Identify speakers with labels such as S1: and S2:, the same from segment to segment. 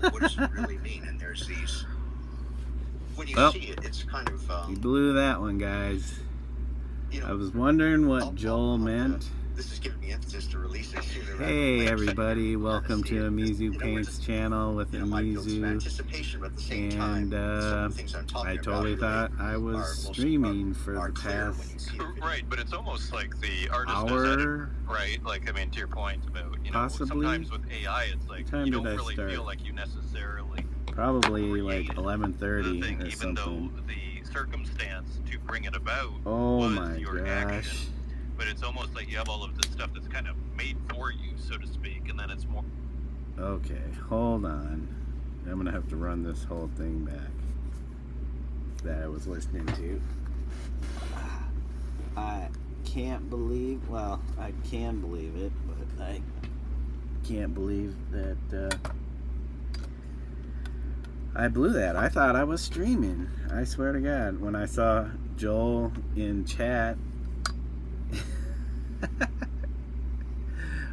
S1: what does it really mean? And there's these, when you see it, it's kind of...
S2: you blew that one, guys. I was wondering what Joel meant.
S1: This is giving me emphasis to release it sooner.
S2: Hey everybody, welcome to Omizu Paintz channel with Omizu. And I totally thought I was streaming for the past
S3: right, but it's almost like the artist
S2: hour,
S3: right? Like, I mean, to your point about, you know,
S2: possibly.
S3: Sometimes with AI, it's like you don't really feel like you necessarily
S2: probably like 11:30 or
S3: even
S2: something.
S3: Though the circumstance to bring it about
S2: was
S3: your
S2: gosh.
S3: action. But it's almost like you have all of this stuff that's kind of made for you, so to speak, and then it's more...
S2: Okay, hold on. I'm going to have to run this whole thing back that I was listening to. I can't believe, well, I can believe it, but I can't believe that I blew that. I thought I was streaming. I swear to God, when I saw Joel in chat,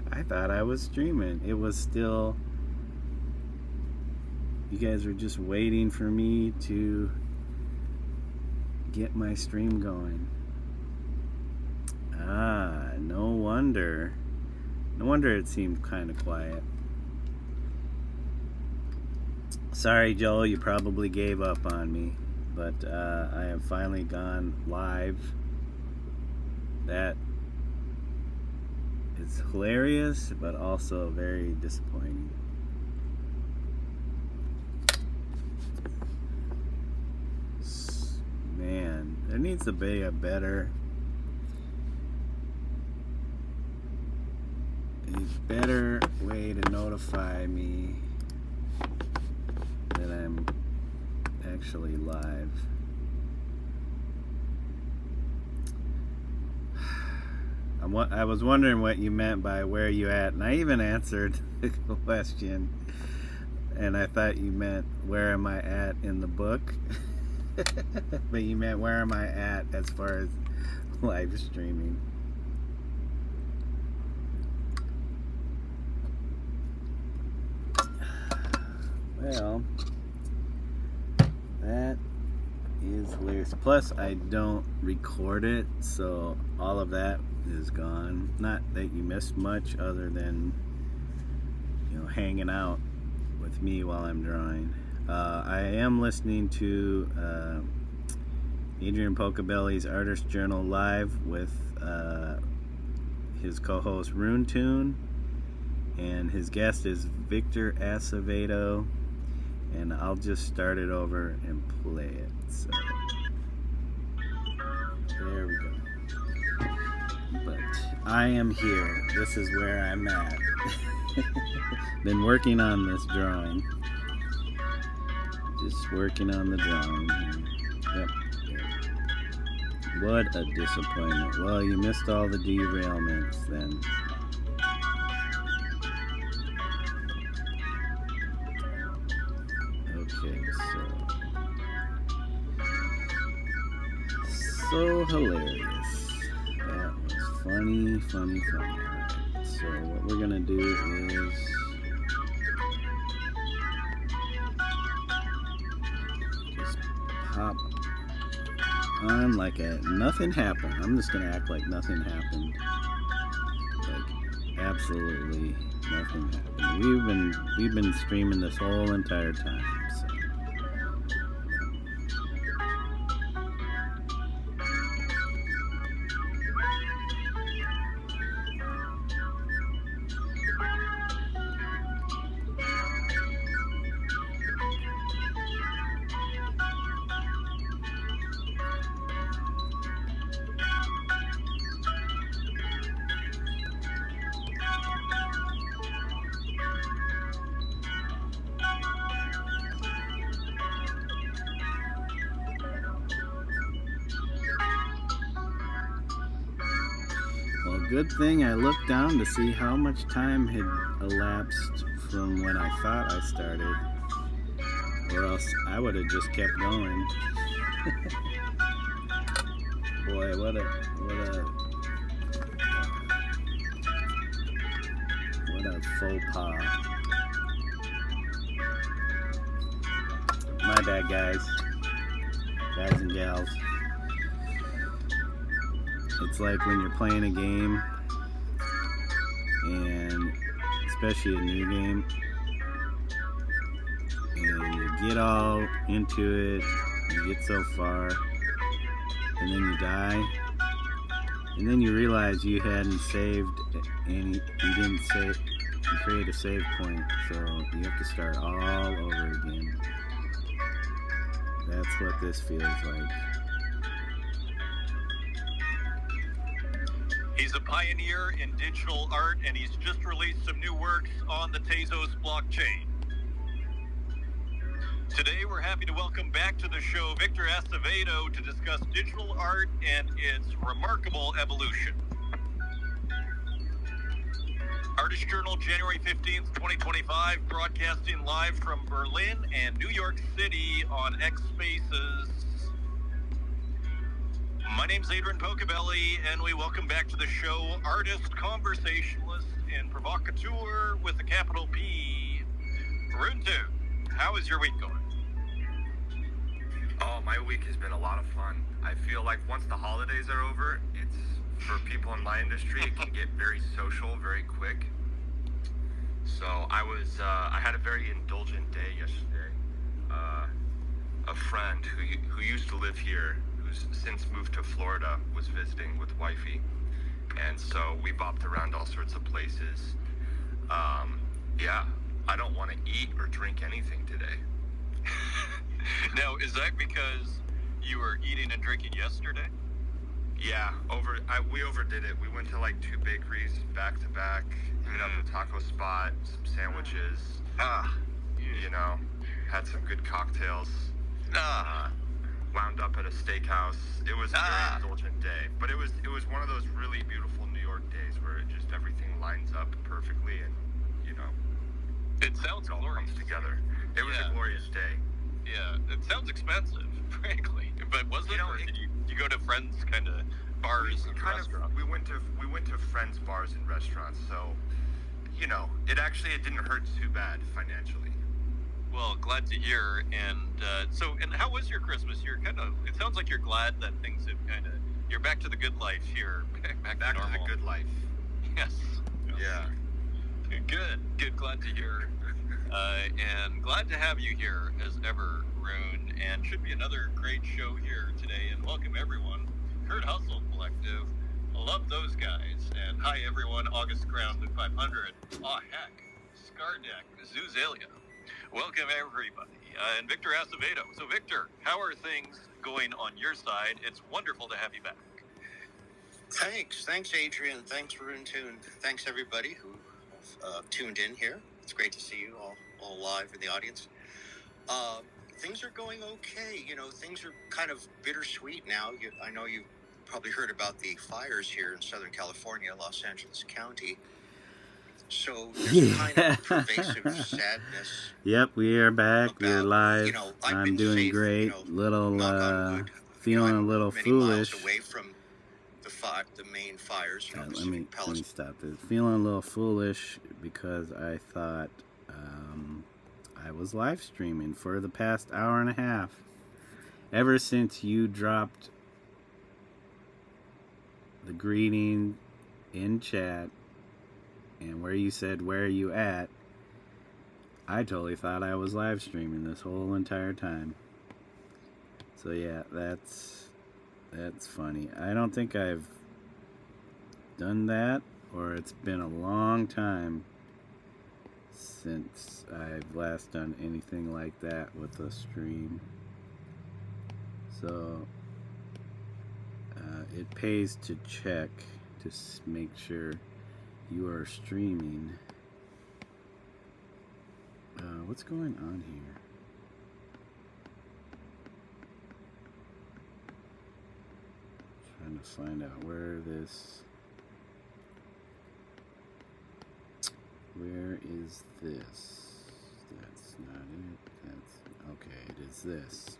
S2: I thought I was streaming. It was still, you guys were just waiting for me to get my stream going. Ah, no wonder it seemed kind of quiet. Sorry, Joel, you probably gave up on me, but I have finally gone live. That is hilarious, but also very disappointing. Man, there needs to be a better way to notify me that I'm actually live. I was wondering what you meant by where you at, and I even answered the question, and I thought you meant where am I at in the book. But you meant where am I at as far as live streaming. Well, that is hilarious. Plus, I don't record it, so all of that is gone. Not that you missed much other than, you know, hanging out with me while I'm drawing. I am listening to Adrian Pocabelli's Artist Journal Live with his co-host Runetoon, and his guest is Victor Acevedo, and I'll just start it over and play it. So there we go. But I am here. This is where I'm at. Been working on this drawing. Just working on the drawing. Yep. What a disappointment. Well, you missed all the derailments then. Okay, so hilarious. That was funny. Alright, so what we're gonna do is just pop on like nothing happened. I'm just gonna act like nothing happened. Like absolutely nothing happened. We've been streaming this whole entire time. Good thing I looked down to see how much time had elapsed from when I thought I started, or else I would have just kept going. Boy, what a faux pas. My bad, guys and gals. It's like when you're playing a game, and especially a new game, and you get all into it, you get so far, and then you die, and then you realize you hadn't saved, and you didn't save, you create a save point, so you have to start all over again. That's what this feels like.
S3: He's a pioneer in digital art, and he's just released some new works on the Tezos blockchain. Today, we're happy to welcome back to the show Victor Acevedo to discuss digital art and its remarkable evolution. Artist Journal, January 15th, 2025, broadcasting live from Berlin and New York City on X Spaces. My name's Adrian Pocabelli, and we welcome back to the show artist, conversationalist, and provocateur with a capital P, Runtu. How is your week going?
S4: Oh, my week has been a lot of fun. I feel like once the holidays are over, it's, for people in my industry, it can get very social very quick. So I had a very indulgent day yesterday. A friend who used to live here, who's since moved to Florida, was visiting with wifey. And so we bopped around all sorts of places. Yeah, I don't want to eat or drink anything today.
S3: Now, is that because you were eating and drinking yesterday?
S4: Yeah, we overdid it. We went to like 2 bakeries back to back, hit up a taco spot, some sandwiches. You know, had some good cocktails. Wound up at a steakhouse. It was a very indulgent day, but it was one of those really beautiful New York days where it just everything lines up perfectly, and you know,
S3: it sounds
S4: it all
S3: glorious
S4: comes together. It was a glorious day.
S3: Yeah, it sounds expensive, frankly. But was it, or did you go to friends' kind of bars and restaurants?
S4: We went to friends' bars and restaurants, so you know, it didn't hurt too bad financially.
S3: Well, glad to hear. And and how was your Christmas? It sounds like you're glad that things have you're back to the good life here, back to normal.
S4: To the good life.
S3: Yes.
S4: Yeah.
S3: Good. Glad to hear. And glad to have you here as ever, Rune. And should be another great show here today. And welcome everyone. Kurt Hustle Collective. Love those guys. And hi everyone. August Ground at 500. Aw heck. Scardeck. Zuzalia. Welcome everybody. And Victor Acevedo. So Victor, how are things going on your side? It's wonderful to have you back.
S1: Thanks, Adrian. Thanks, Rune Tune. Thanks, everybody who tuned in here. It's great to see you all live in the audience. Things are going okay. You know, things are kind of bittersweet now. I know you've probably heard about the fires here in Southern California, Los Angeles County. So there's kind of pervasive sadness.
S2: Yep, we are back. We're live.
S1: You know,
S2: I'm doing
S1: safe,
S2: great. Feeling a little foolish.
S1: Miles away from the main fires.
S2: Let me stop this. Feeling a little foolish because I thought I was live streaming for the past hour and a half. Ever since you dropped the greeting in chat and where you said, "Where are you at?" I totally thought I was live streaming this whole entire time. So yeah, that's funny. I don't think I've done that, or it's been a long time since I've last done anything like that with a stream. So it pays to check to make sure you are streaming. What's going on here? Trying to find out where is this? That's not it. Okay, it is this.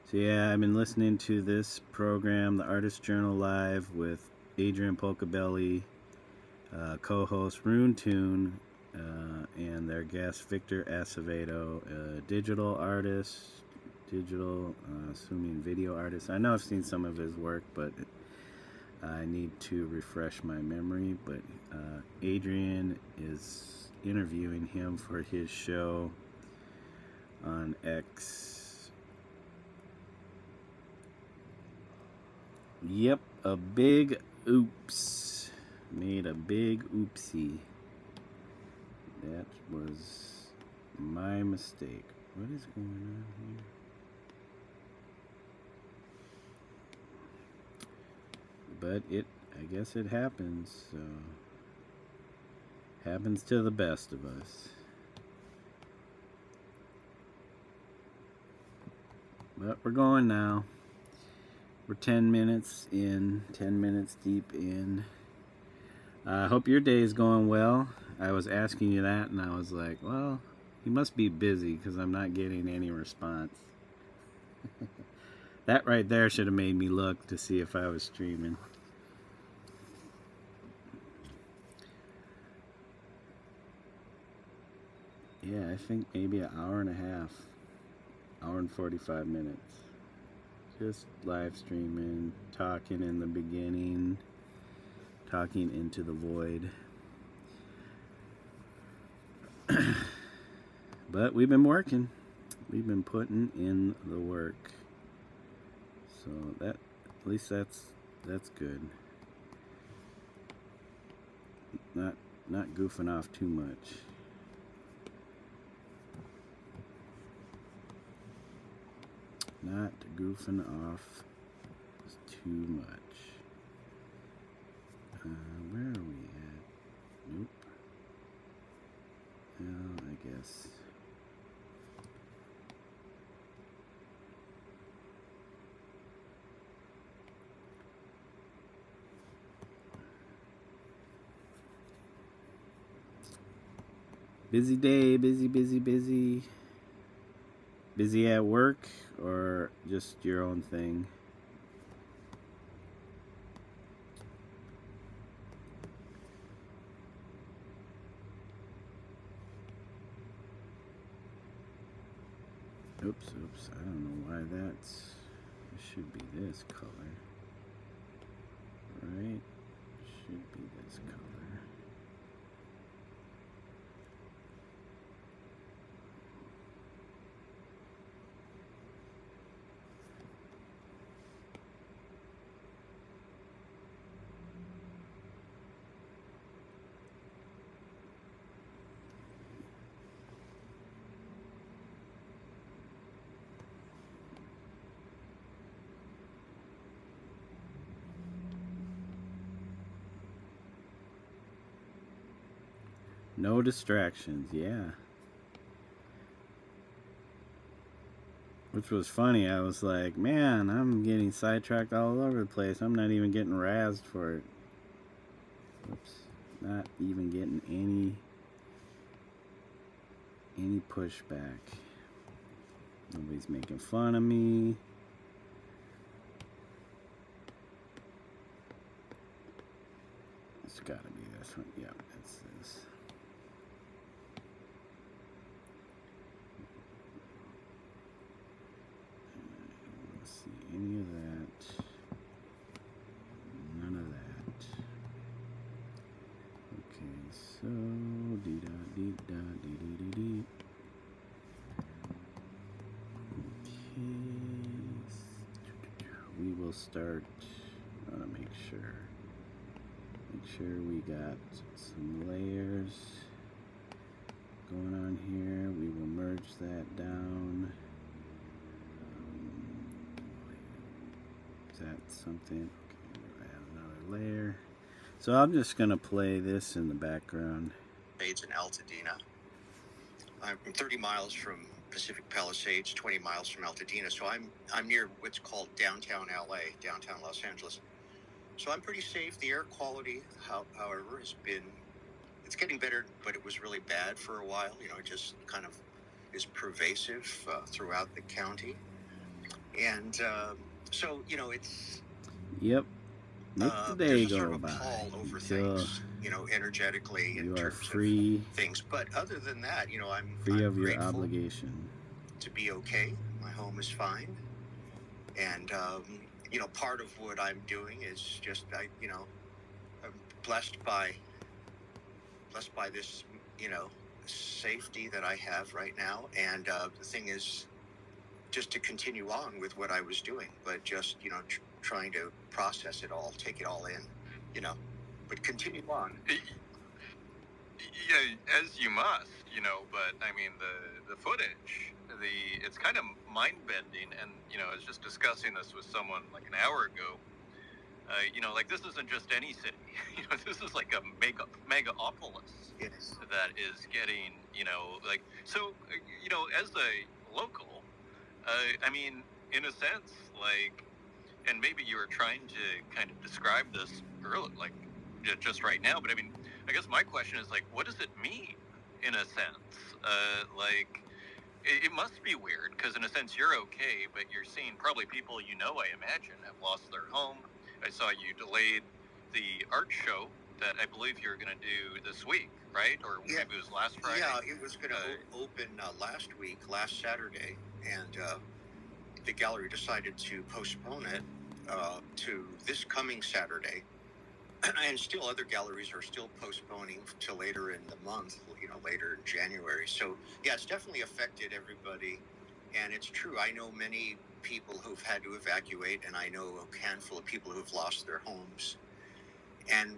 S2: So yeah, I've been listening to this program, the Artist Journal Live, with Adrian Pocabelli, co-host Rune Tune, and their guest, Victor Acevedo, a digital artist, assuming video artist. I know I've seen some of his work, but I need to refresh my memory. But Adrian is interviewing him for his show on X. Yep, a big oops. Made a big oopsie. That was my mistake. What is going on here? But I guess it happens, so happens to the best of us. But we're going now. We're 10 minutes in, 10 minutes deep in. I hope your day is going well. I was asking you that, and I was like, well, you must be busy because I'm not getting any response. That right there should have made me look to see if I was streaming. Yeah, I think maybe an hour and a half. Hour and 45 minutes. Just live streaming, talking in the beginning, talking into the void. But we've been working. We've been putting in the work. So that, at least that's good. Not goofing off too much. Not goofing off too much. Where are we at? Nope. Well, I guess. Busy day, busy. Busy at work or just your own thing? Oops, I don't know why it should be this color. Right? Should be this color. No distractions, yeah. Which was funny. I was like, man, I'm getting sidetracked all over the place. I'm not even getting razzed for it. Oops. Not even getting any pushback. Nobody's making fun of me. It's gotta be this one. Yep, it's this. Any of that, none of that. Okay, so dee-da-dee-da-dee-dee-dee-dee. Okay, we will start. I want to make sure we got some layers going on here. We will merge that down. Is that something? Okay, we'll add another layer. So I'm just going to play this in the background.
S1: Palisades in Altadena. I'm 30 miles from Pacific Palisades, 20 miles from Altadena. So I'm near what's called downtown LA, downtown Los Angeles. So I'm pretty safe. The air quality, however, it's getting better, but it was really bad for a while. You know, it just kind of is pervasive throughout the county. And so, you know, it's...
S2: Yep. Let the day
S1: go
S2: sort of
S1: by over
S2: until
S1: things. energetically in
S2: You are
S1: terms
S2: free.
S1: of things. But other than that, I'm
S2: Free of your
S1: grateful
S2: obligation.
S1: to be okay. My home is fine, and part of what I'm doing is just I'm blessed by this safety that I have right now, and the thing is just to continue on with what I was doing, but just trying to process it all, take it all in, but continue on.
S3: Yeah, as you must, but I mean the footage, it's kind of mind bending, and I was just discussing this with someone like an hour ago. Like this isn't just any city. This is like a megapolis that is getting, so, as a local, I mean, in a sense, like, and maybe you were trying to kind of describe this earlier, like just right now, but I mean, I guess my question is like, what does it mean in a sense? Like, it must be weird because in a sense you're okay, but you're seeing probably people I imagine have lost their home. I saw you delayed the art show that I believe you were going to do this week, right? Or maybe it was last Friday.
S1: Yeah, it was going to open last Saturday, and the gallery decided to postpone it to this coming Saturday. And still other galleries are still postponing to later in the month, later in January. So, yeah, it's definitely affected everybody. And it's true. I know many people who've had to evacuate, and I know a handful of people who've lost their homes. And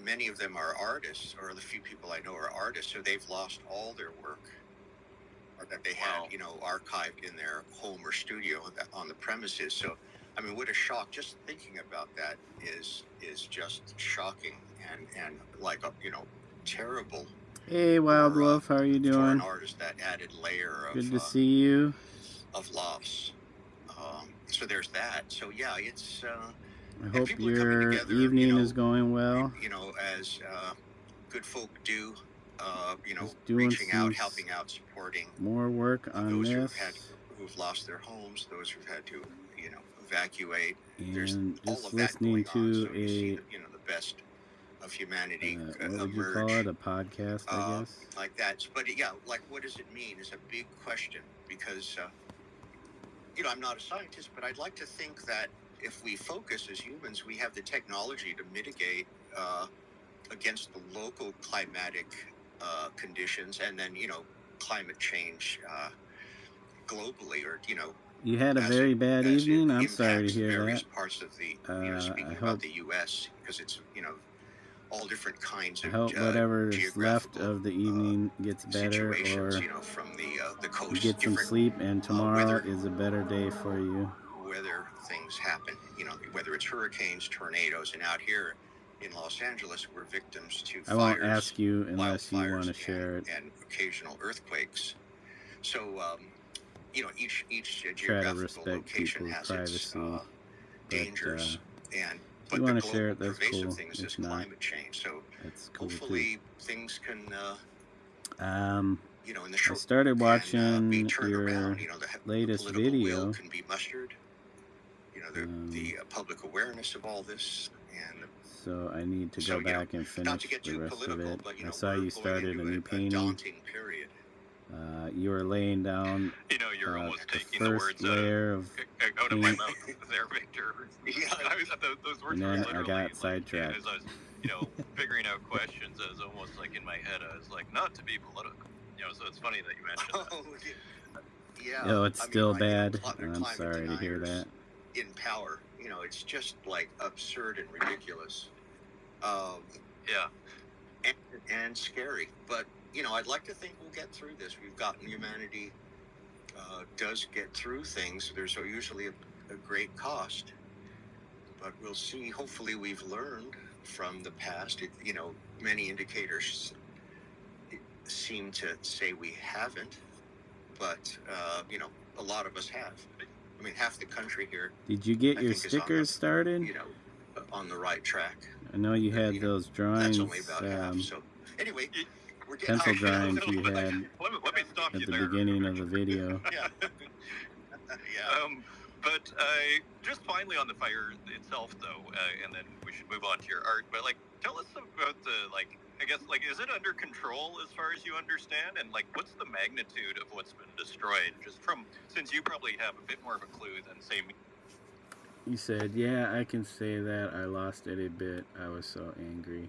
S1: many of them are artists, or the few people I know are artists, so they've lost all their work or that they had, archived in their home or studio on the premises. So, I mean, what a shock. Just thinking about that is just shocking and like a, terrible.
S2: Hey, Wild Wolf, how are you doing?
S1: For an artist, that added layer of
S2: good to see you.
S1: Of loss. So there's that. So yeah, it's.
S2: I hope your evening is going well.
S1: As good folk do.
S2: Doing
S1: reaching out, helping out, supporting.
S2: More work on
S1: those
S2: this.
S1: Who've lost their homes, those who've had to, evacuate.
S2: And
S1: There's
S2: just
S1: all of
S2: listening
S1: that
S2: to
S1: so
S2: a,
S1: see, the best of humanity
S2: what would you
S1: emerge,
S2: call it? A podcast, I guess.
S1: Like that. But yeah, like what does it mean is a big question because, I'm not a scientist, but I'd like to think that if we focus as humans, we have the technology to mitigate against the local climatic conditions, and then climate change globally, or
S2: You had a very bad evening. I'm sorry to hear
S1: various
S2: that.
S1: Parts of the
S2: I
S1: about
S2: hope
S1: the U.S. because it's all different kinds of.
S2: I hope whatever is left of the evening gets better, or
S1: from the coast,
S2: you get some sleep, and tomorrow is a better day for you.
S1: Weather things happen, whether it's hurricanes, tornadoes, and out here in Los Angeles, we're victims to fires.
S2: I won't ask you unless you want to share it.
S1: And occasional earthquakes. So, each
S2: try to
S1: geographical
S2: respect
S1: location
S2: people's
S1: has
S2: privacy.
S1: its dangers. But
S2: you want
S1: the
S2: to share it, that's
S1: pervasive
S2: cool.
S1: thing is
S2: If
S1: this
S2: not,
S1: climate change. So
S2: that's cool
S1: hopefully
S2: too.
S1: things can, in the
S2: I
S1: short
S2: started watching
S1: be turned
S2: your
S1: around. The
S2: latest
S1: political
S2: video.
S1: will can be mustered. The public awareness of all this, and
S2: so I need to go back and finish
S1: not to get
S2: the
S1: too
S2: rest
S1: political,
S2: of it.
S1: but
S2: I saw you started a new painting.
S1: daunting period.
S2: You were laying down
S3: you're almost
S2: the
S3: taking the
S2: first
S3: words
S2: layer of
S3: out of my
S2: paint,
S3: mouth there, Victor.
S1: Yeah.
S3: Those words
S2: and
S3: were
S2: then
S3: literally,
S2: I got sidetracked.
S3: As I was, figuring out questions, I was almost like in my head, I was like, not to be political. So it's funny that you mentioned that.
S1: Yeah.
S2: No, it's still bad,
S1: and
S2: and I'm sorry to hear that.
S1: In power, it's just like absurd and ridiculous.
S3: Yeah.
S1: And scary. But, I'd like to think we'll get through this. We've gotten humanity does get through things. There's usually a great cost. But we'll see. Hopefully we've learned from the past. Many indicators seem to say we haven't. But, a lot of us have. I mean, half the country here.
S2: Did you get your stickers started?
S1: On the right track.
S2: I know you had those drawings.
S1: That's only about half. So anyway, we're getting
S2: pencil drawings you had
S3: let me stop
S2: at
S3: you
S2: the
S3: there.
S2: beginning of the video.
S1: Yeah.
S3: But just finally on the fire itself, though, and then we should move on to your art. But like, tell us about the like. I guess like, is it under control as far as you understand? And like, what's the magnitude of what's been destroyed? Just from since you probably have a bit more of a clue than say me.
S2: You said, yeah, I can say that. I lost it a bit. I was so angry.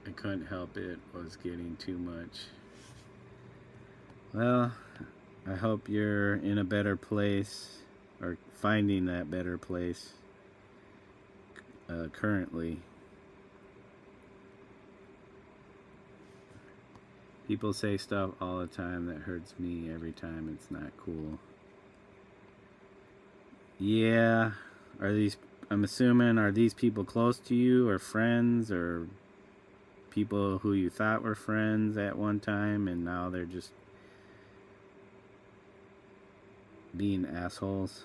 S2: I couldn't help it. It was getting too much. Well, I hope you're in a better place, or finding that better place currently. People say stuff all the time that hurts me every time. It's not cool. Yeah, I'm assuming, are these people close to you, or friends, or people who you thought were friends at one time and now they're just being assholes?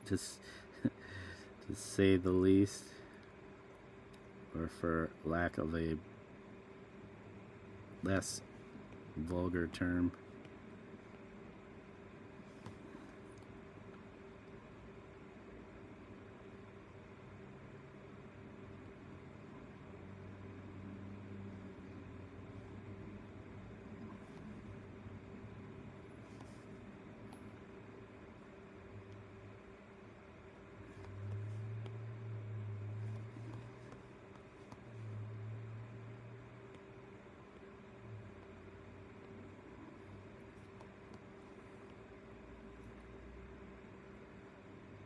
S2: Just to say the least, or for lack of a less vulgar term.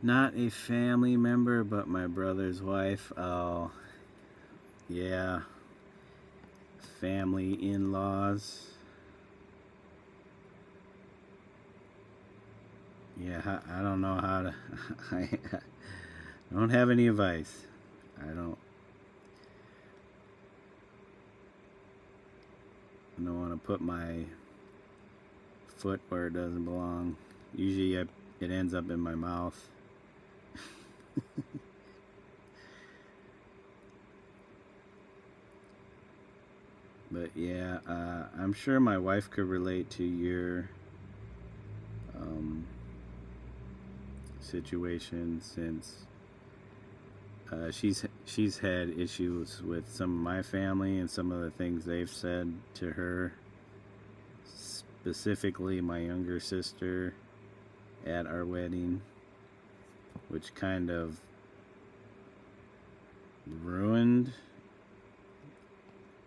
S2: Not a family member, but my brother's wife. Oh, yeah. Family in-laws. Yeah, I don't know how to... I don't have any advice. I don't want to put my foot where it doesn't belong. Usually it ends up in my mouth. But yeah, I'm sure my wife could relate to your situation, since she's had issues with some of my family and some of the things they've said to her, specifically my younger sister at our wedding, which kind of ruined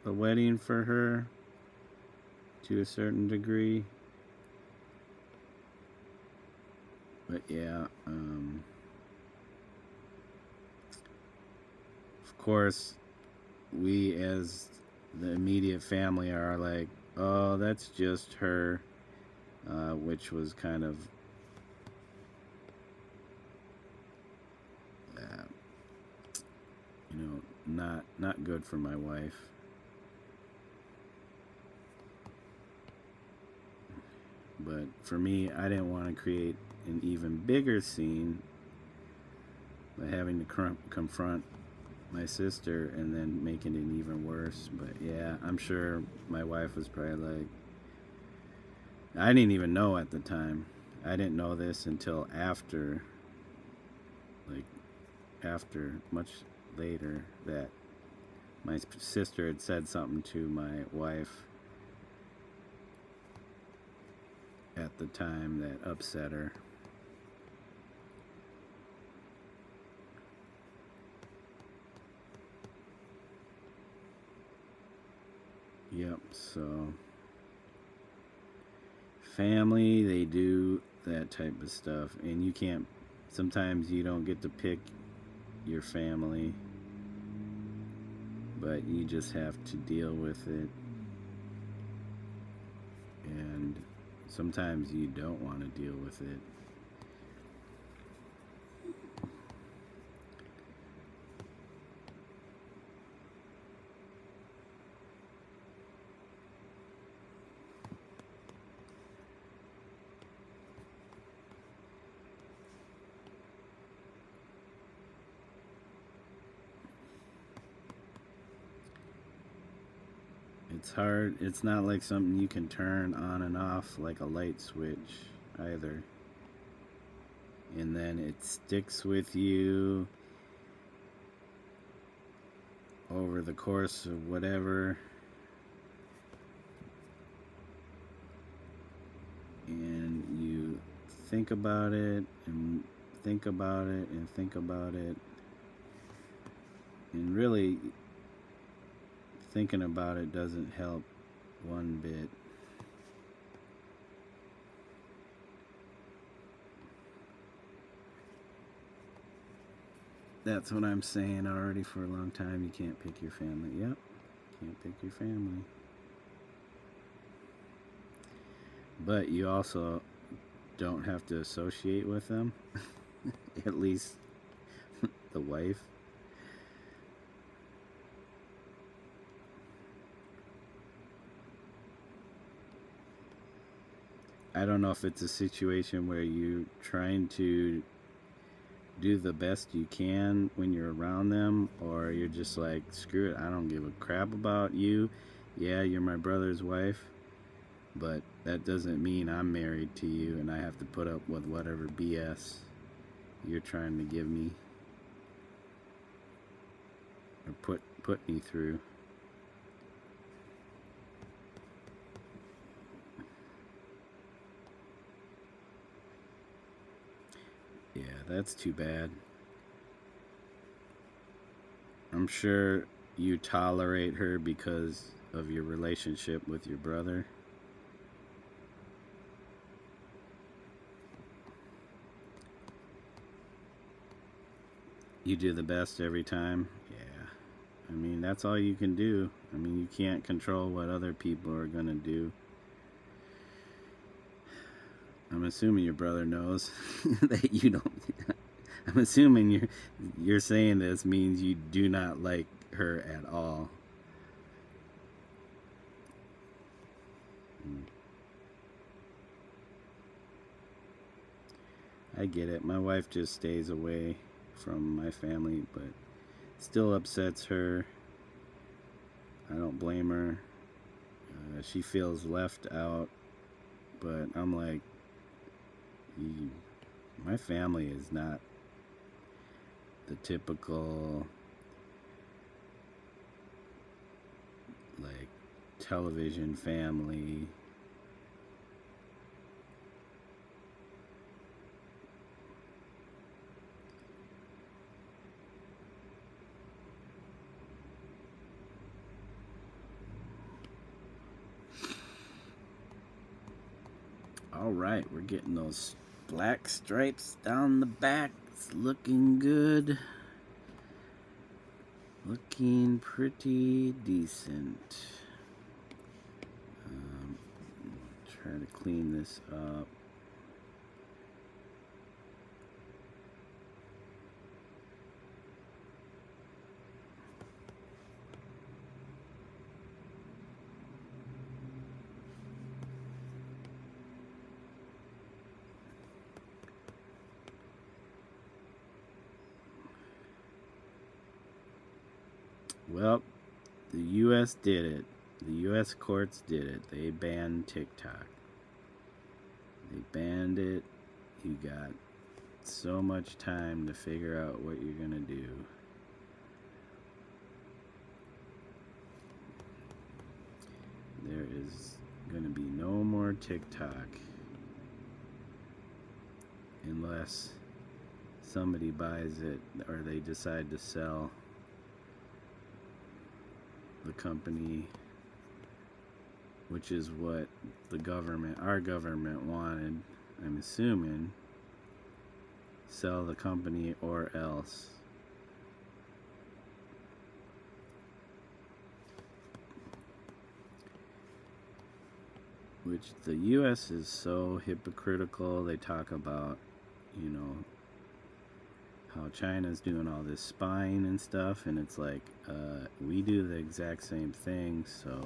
S2: the wedding for her to a certain degree. But yeah, of course, we as the immediate family are like, oh, that's just her, which was kind of not good for my wife. But for me, I didn't want to create an even bigger scene by having to confront my sister and then making it even worse. But yeah, I'm sure my wife was probably like, I didn't even know at the time. I didn't know this until after much later, that my sister had said something to my wife at the time that upset her. Yep, so family, they do that type of stuff, and you can't, sometimes you don't get to pick your family, but you just have to deal with it. And sometimes you don't want to deal with it. It's hard. It's not like something you can turn on and off like a light switch either. And then it sticks with you over the course of whatever. And you think about it and think about it and think about it. And really, thinking about it doesn't help one bit. That's what I'm saying already for a long time. You can't pick your family. Yep, can't pick your family. But you also don't have to associate with them. At least the wife. I don't know if it's a situation where you're trying to do the best you can when you're around them, or you're just like, screw it, I don't give a crap about you. Yeah, you're my brother's wife, but that doesn't mean I'm married to you and I have to put up with whatever BS you're trying to give me or put me through. Yeah, that's too bad. I'm sure you tolerate her because of your relationship with your brother. You do the best every time. Yeah. I mean, that's all you can do. I mean, you can't control what other people are going to do. I'm assuming your brother knows that you don't. I'm assuming you're saying this means you do not like her at all. I get it. My wife just stays away from my family, but still upsets her. I don't blame her. She feels left out, but I'm like, my family is not the typical like television family. All right, we're getting those black stripes down the back. It's looking good. Looking pretty decent. Try to clean this up. Well, the U.S. did it. The U.S. courts did it. They banned TikTok. They banned it. You got so much time to figure out what you're going to do. There is going to be no more TikTok unless somebody buys it or they decide to sell the company, which is what the government, our government wanted, I'm assuming. Sell the company or else. Which the US is so hypocritical. They talk about, you know, how China's doing all this spying and stuff, and it's like, we do the exact same thing, so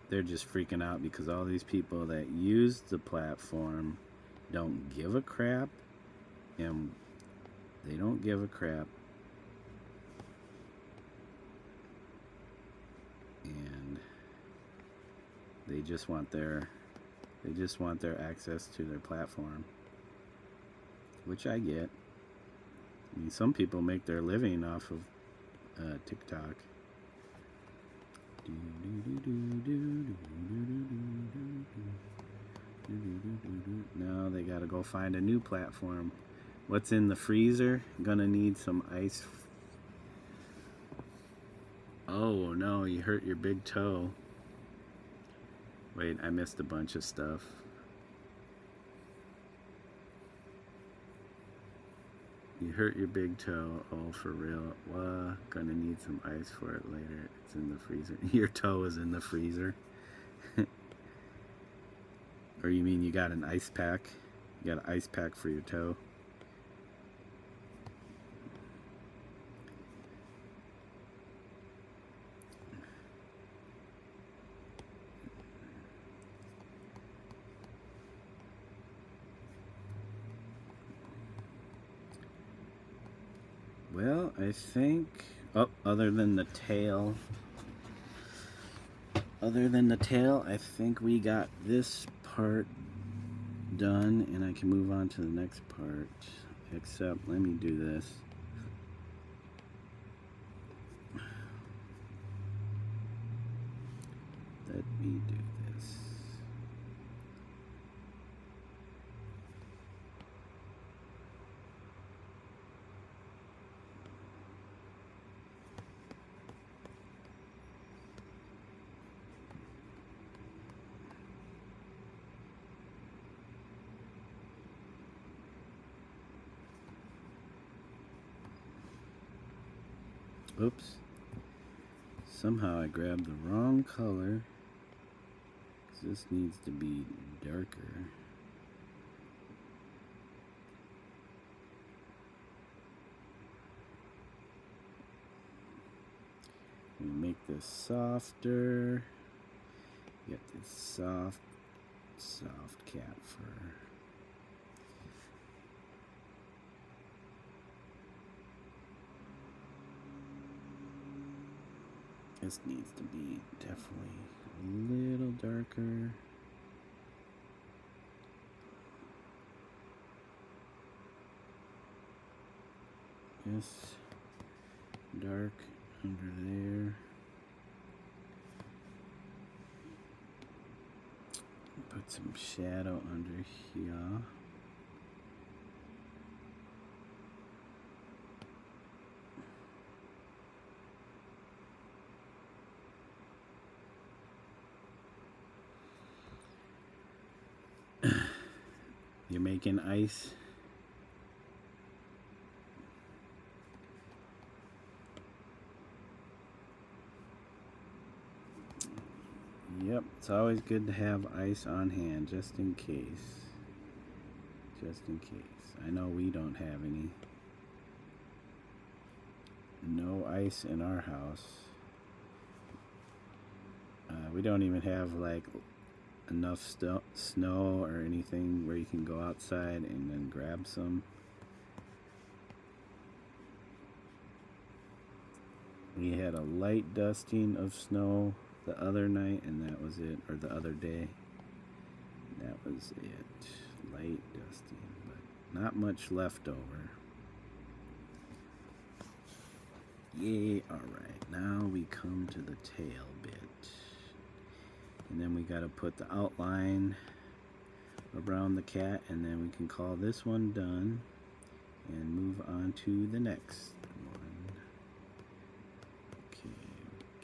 S2: they're just freaking out because all these people that use the platform don't give a crap, and they don't give a crap just want their access to their platform, which I get. I mean, some people make their living off of TikTok. Now they gotta go find a new platform. What's in the freezer? Gonna need some ice. Oh no, you hurt your big toe. Wait, I missed a bunch of stuff. You hurt your big toe. Oh, for real? What? Gonna need some ice for it later. It's in the freezer. Your toe is in the freezer. Or you mean you got an ice pack? You got an ice pack for your toe? Well, I think, other than the tail, I think we got this part done, and I can move on to the next part. Except, let me do this. Let me do this. Oops. Somehow I grabbed the wrong color. This needs to be darker. We make this softer. Get this soft cat fur. This needs to be definitely a little darker. Yes, dark under there. Put some shadow under here. You're making ice. Yep, it's always good to have ice on hand, just in case. Just in case. I know we don't have any. No ice in our house. We don't even have like enough snow or anything where you can go outside and then grab some. We had a light dusting of snow the other night, and that was it, or the other day. That was it. Light dusting, but not much left over. Yay, alright, now we come to the tail bit. And then we got to put the outline around the cat, and then we can call this one done and move on to the next one. Okay,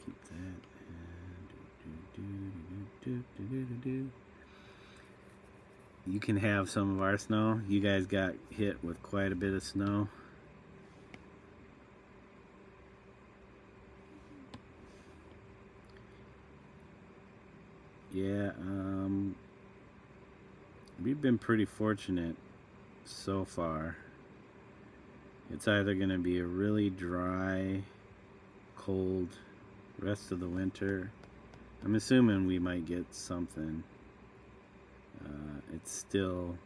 S2: keep that. You can have some of our snow. You guys got hit with quite a bit of snow. Yeah, we've been pretty fortunate so far. It's either going to be a really dry, cold rest of the winter. I'm assuming we might get something. It's still,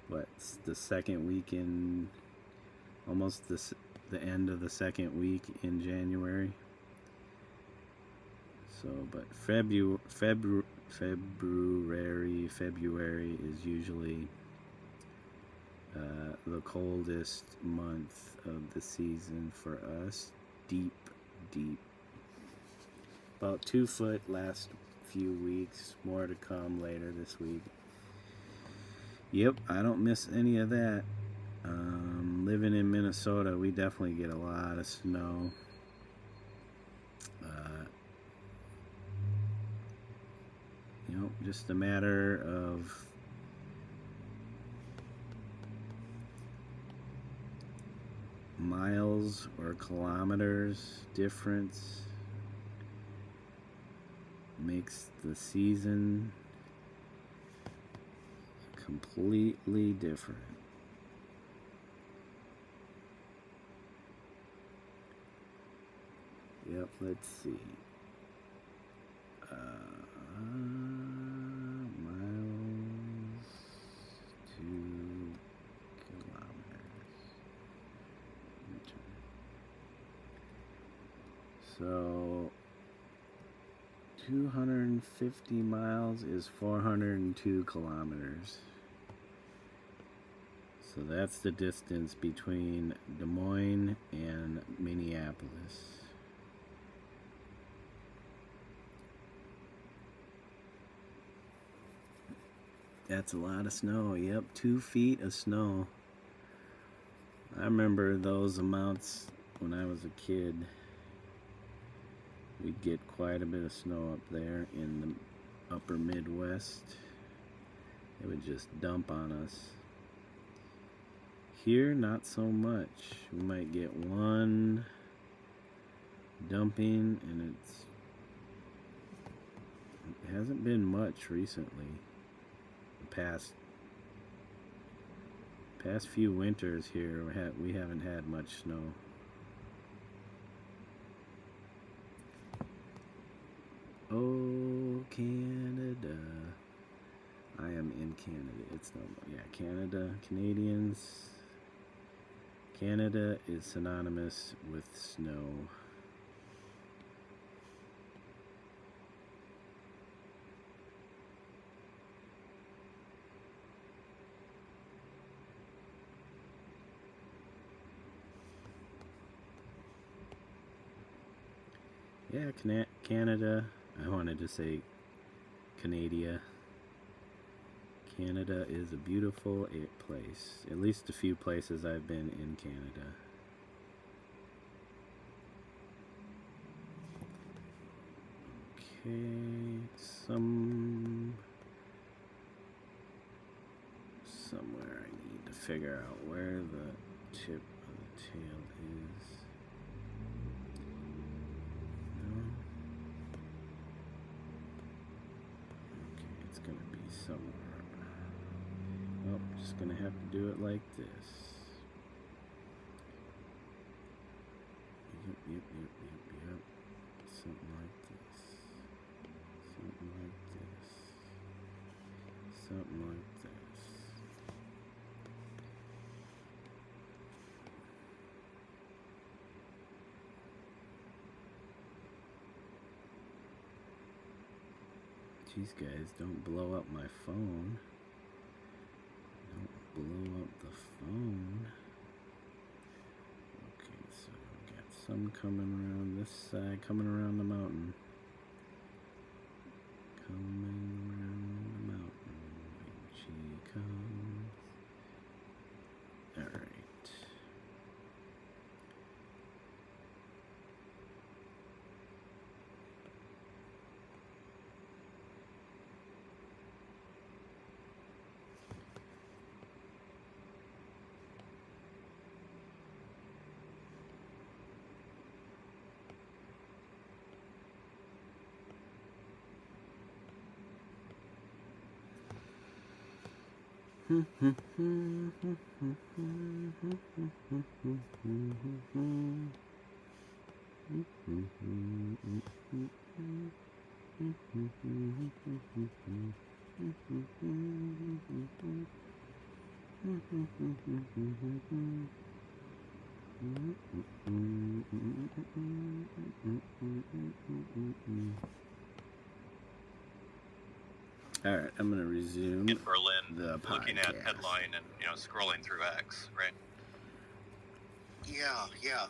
S2: what's the second week in, almost the end of the second week in January. So, but February is usually the coldest month of the season for us. Deep. About 2 foot last few weeks. More to come later this week. Yep, I don't miss any of that. Living in Minnesota, we definitely get a lot of snow. Just a matter of miles or kilometers difference makes the season completely different. Yep, let's see. Miles to kilometers. So 250 miles is 402 kilometers. So that's the distance between Des Moines and Minneapolis. That's a lot of snow. Yep, 2 feet of snow. I remember those amounts when I was a kid. We'd get quite a bit of snow up there in the upper Midwest. It would just dump on us. Here, not so much. We might get one dumping, and it hasn't been much recently. Past few winters here, we haven't had much snow. Oh, Canada. I am in Canada. It's no, yeah, Canada, Canadians. Canada is synonymous with snow. Yeah, Canada. I wanted to say Canada. Canada is a beautiful place. At least a few places I've been in Canada. Okay, somewhere I need to figure out where the tip of the tail is. Gonna be somewhere. Oh, just gonna have to do it like this. Yep. Something like this. Something like this. Something like this. Jeez, guys, don't blow up my phone. Don't blow up the phone. Okay, so we got some coming around this side, coming around the mountain. Coming around the mountain. When she comes. Alright. All right, I'm gonna resume
S3: in Berlin,
S2: the
S3: looking at
S2: podcast.
S3: headline and scrolling through X, right?
S1: Yeah, yeah.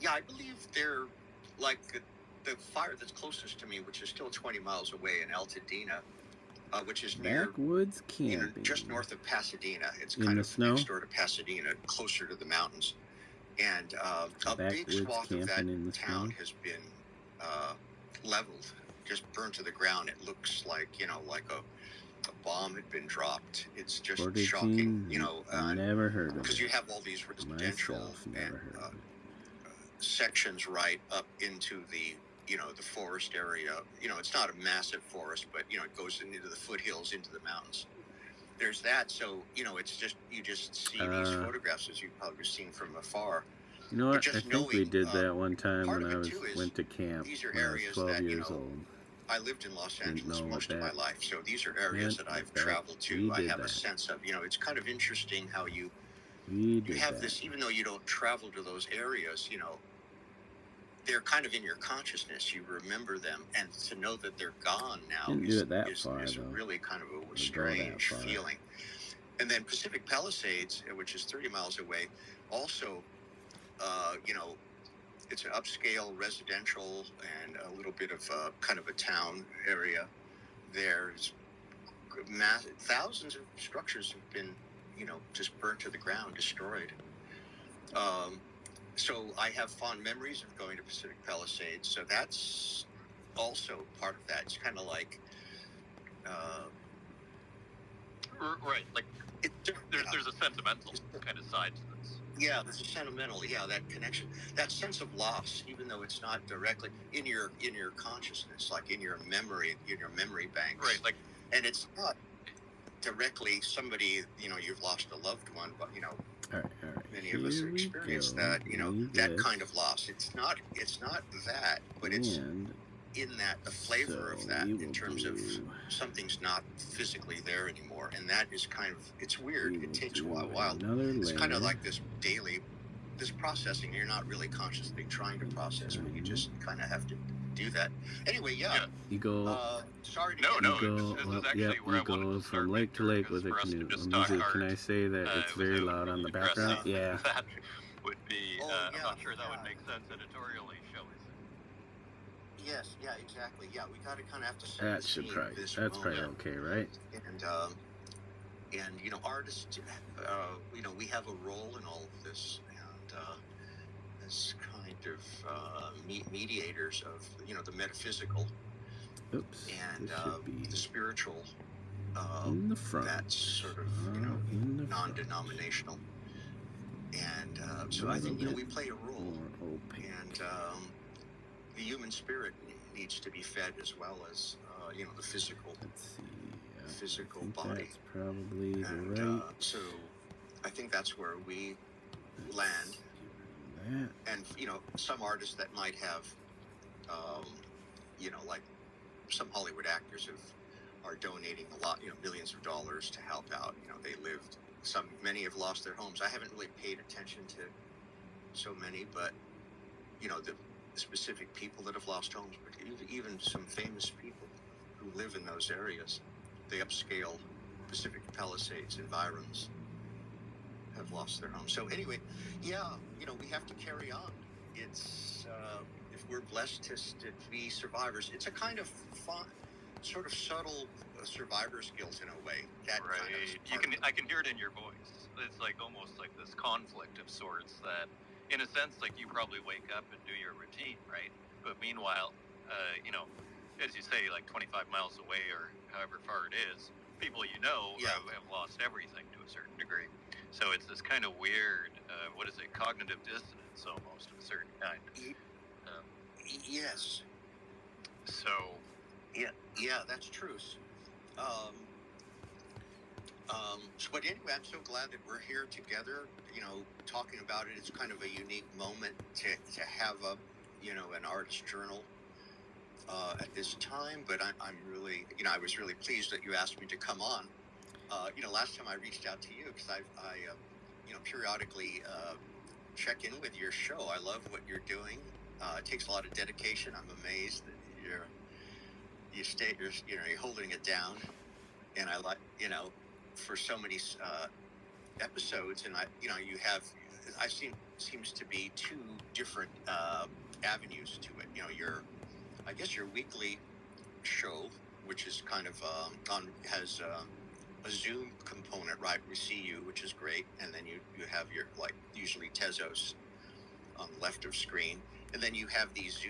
S1: Yeah, I believe they're like the fire that's closest to me, which is still 20 miles away in Altadena, which is near,
S2: Backwoods camping.
S1: just north of Pasadena. It's
S2: In
S1: kind
S2: the
S1: of
S2: snow?
S1: next door to Pasadena, closer to the mountains. And a big
S2: Backwoods
S1: swath of that
S2: camping in the
S1: town
S2: snow?
S1: has been leveled, just burned to the ground. It looks like, like a bomb had been dropped. It's just shocking,
S2: Never heard of it.
S1: because you have all these residential
S2: Myself, never heard of it.
S1: sections right up into the the forest area. It's not a massive forest, but it goes into the foothills, into the mountains. There's that. So it's just, you just see these photographs, as you've probably seen from afar.
S2: You know what?
S1: Just
S2: I think we
S1: knowing,
S2: did that one time
S1: part
S2: when
S1: of
S2: I
S1: it, too, is
S2: went to camp
S1: these are
S2: when I was
S1: areas
S2: 12
S1: that,
S2: years old.
S1: I lived in Los
S2: Didn't
S1: Angeles
S2: know
S1: most of my
S2: that.
S1: life, so these are areas
S2: Yeah,
S1: that I've
S2: that-
S1: traveled
S2: we
S1: to. I
S2: did
S1: have a
S2: that.
S1: sense of, it's kind of interesting how you
S2: We did
S1: have
S2: that.
S1: this, even though you don't travel to those areas, they're kind of in your consciousness. You remember them, and to know that they're gone now
S2: Didn't do
S1: is
S2: it that far, though.
S1: really kind of a
S2: that
S1: strange
S2: far.
S1: feeling. And then Pacific Palisades, which is 30 miles away, also, it's an upscale residential and a little bit of kind of a town area. There's thousands of structures have been, just burnt to the ground, destroyed. So I have fond memories of going to Pacific Palisades. So that's also part of that. It's kind of like,
S3: Right, like there's a sentimental kind of side to this.
S1: yeah, there's a sentimental, that connection, that sense of loss, even though it's not directly in your consciousness, like in your memory banks.
S3: Right, like,
S1: and it's not directly somebody, you've lost a loved one, but
S2: All right.
S1: many of us have experienced that, that kind of loss. It's not that, but it's in that, the flavor of that, in terms of something's not physically there anymore. And that is kind of, it's weird. It takes a while. It's kind of like this processing. You're not really consciously trying to process, but you just kind of have to do that. Anyway,
S2: You go.
S1: Sorry to
S2: You go from lake to lake with a canoe. Can I say that it's very loud on the background? Yeah.
S3: That would be, I'm not sure that would
S1: yeah.
S3: make sense editorially, shall we say.
S1: Yes, yeah, exactly. Yeah, we got to kind of have to set
S2: That
S1: the
S2: should
S1: scene
S2: probably.
S1: this
S2: That's probably
S1: moment.
S2: okay, right?
S1: And artists, we have a role in all of this, and as kind of mediators of the metaphysical
S2: Oops.
S1: and
S2: This should be
S1: the spiritual.
S2: in the front.
S1: That's sort of
S2: in the front.
S1: non-denominational, and so I think we play a role,
S2: More opaque.
S1: and the human spirit needs to be fed as well as the physical.
S2: Let's see.
S1: Physical
S2: I think
S1: body.
S2: That's probably
S1: And
S2: the right.
S1: so I think that's where we land.
S2: That.
S1: And some artists that might have like some Hollywood actors are donating a lot, millions of dollars to help out. Many have lost their homes. I haven't really paid attention to so many, but the specific people that have lost homes, but even some famous people who live in those areas, the upscale Pacific Palisades environs, have lost their homes. So anyway, we have to carry on. It's if we're blessed to be survivors, it's a kind of fun, sort of subtle survivor's guilt in a way. That
S3: Right.
S1: kind of
S3: I can hear it in your voice. It's like almost like this conflict of sorts that, in a sense, like you probably wake up and do your routine, right? But meanwhile, as you say, like 25 miles away or however far it is, people have lost everything to a certain degree. So it's this kind of weird, cognitive dissonance almost of a certain kind.
S1: yes.
S3: So
S1: Yeah, that's true. But anyway, I'm so glad that we're here together, talking about it. It's kind of a unique moment to have an artist journal at this time. But I'm really, I was really pleased that you asked me to come on. Last time I reached out to you because I periodically check in with your show. I love what you're doing. It takes a lot of dedication. I'm amazed that you're holding it down, and I like, for so many episodes, and I've seen seems to be two different avenues to it. I guess your weekly show, which is kind of has a Zoom component, right? We see you, which is great, and then you have your, like, usually Tezos on the left of screen, and then you have these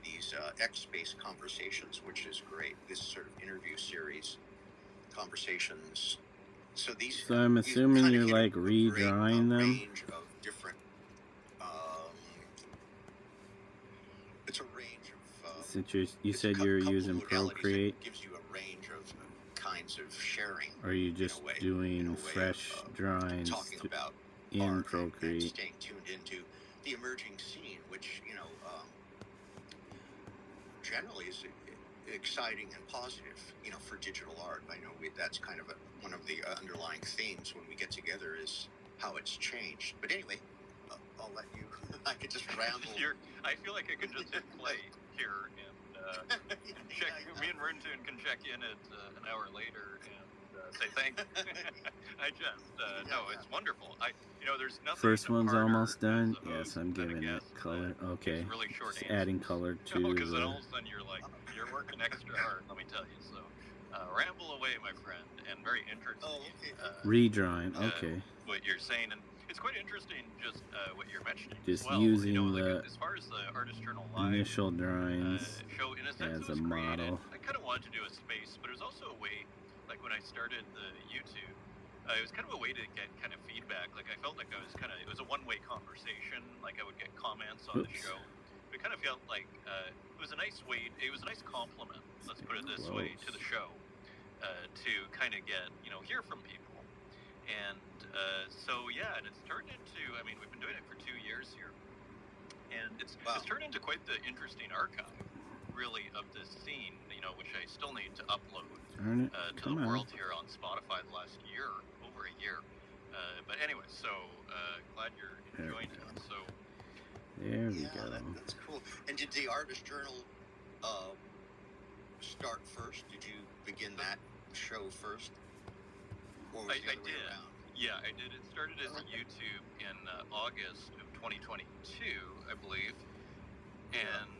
S1: these X-based conversations, which is great. This sort of interview series conversations. So
S2: I'm assuming you're like redrawing them.
S1: Range of different. It's a range of.
S2: Since you said you're using Procreate,
S1: gives you a range of kinds of sharing.
S2: Or are you just doing fresh drawings
S1: talking about
S2: in Procreate?
S1: And staying tuned into the emerging scene, which generally is exciting and positive, for digital art. I know that's kind of one of the underlying themes when we get together is how it's changed. But anyway, I'll let you. I could just ramble.
S3: I feel like I could just hit play here and check. Me and Runtune can check in at an hour later and say thank you. No, it's wonderful. There's nothing.
S2: First one's
S3: harder
S2: almost done.
S3: as a host
S2: Yes, I'm
S3: than a
S2: giving it
S3: guest
S2: color.
S3: that
S2: Okay,
S3: gives really short
S2: just
S3: answers.
S2: adding color to
S3: Because then all
S2: the
S3: of a sudden you're working extra hard. Let me tell you. So ramble away, my friend, and very interesting.
S1: Oh, okay.
S2: redrawing. Okay,
S3: What you're saying, and it's quite interesting just what you're mentioning.
S2: Just
S3: as well.
S2: using
S3: like,
S2: the
S3: as far as the Artist Journal Live
S2: initial drawings
S3: show, in a sense,
S2: as
S3: it was
S2: a
S3: created.
S2: model.
S3: I kind of wanted to do a space, but it was also a way, like when I started the YouTube, it was kind of a way to get kind of feedback. Like I felt like it was a one-way conversation. Like I would get comments on the show. It kind of felt like it was a nice compliment, let's put it this way, to the show, to kind of get, hear from people. And and it's turned into, we've been doing it for 2 years here. And it's turned into quite the interesting archive, really, of this scene, which I still need to upload to the world here on Spotify the last year, over a year. But anyway, so glad you're enjoying it. So
S2: there we go.
S1: That's cool. And did the Artist Journal start first? Did you begin that show first? Or was it the other way around?
S3: Yeah, I did. It started as a YouTube in August of 2022, I believe. And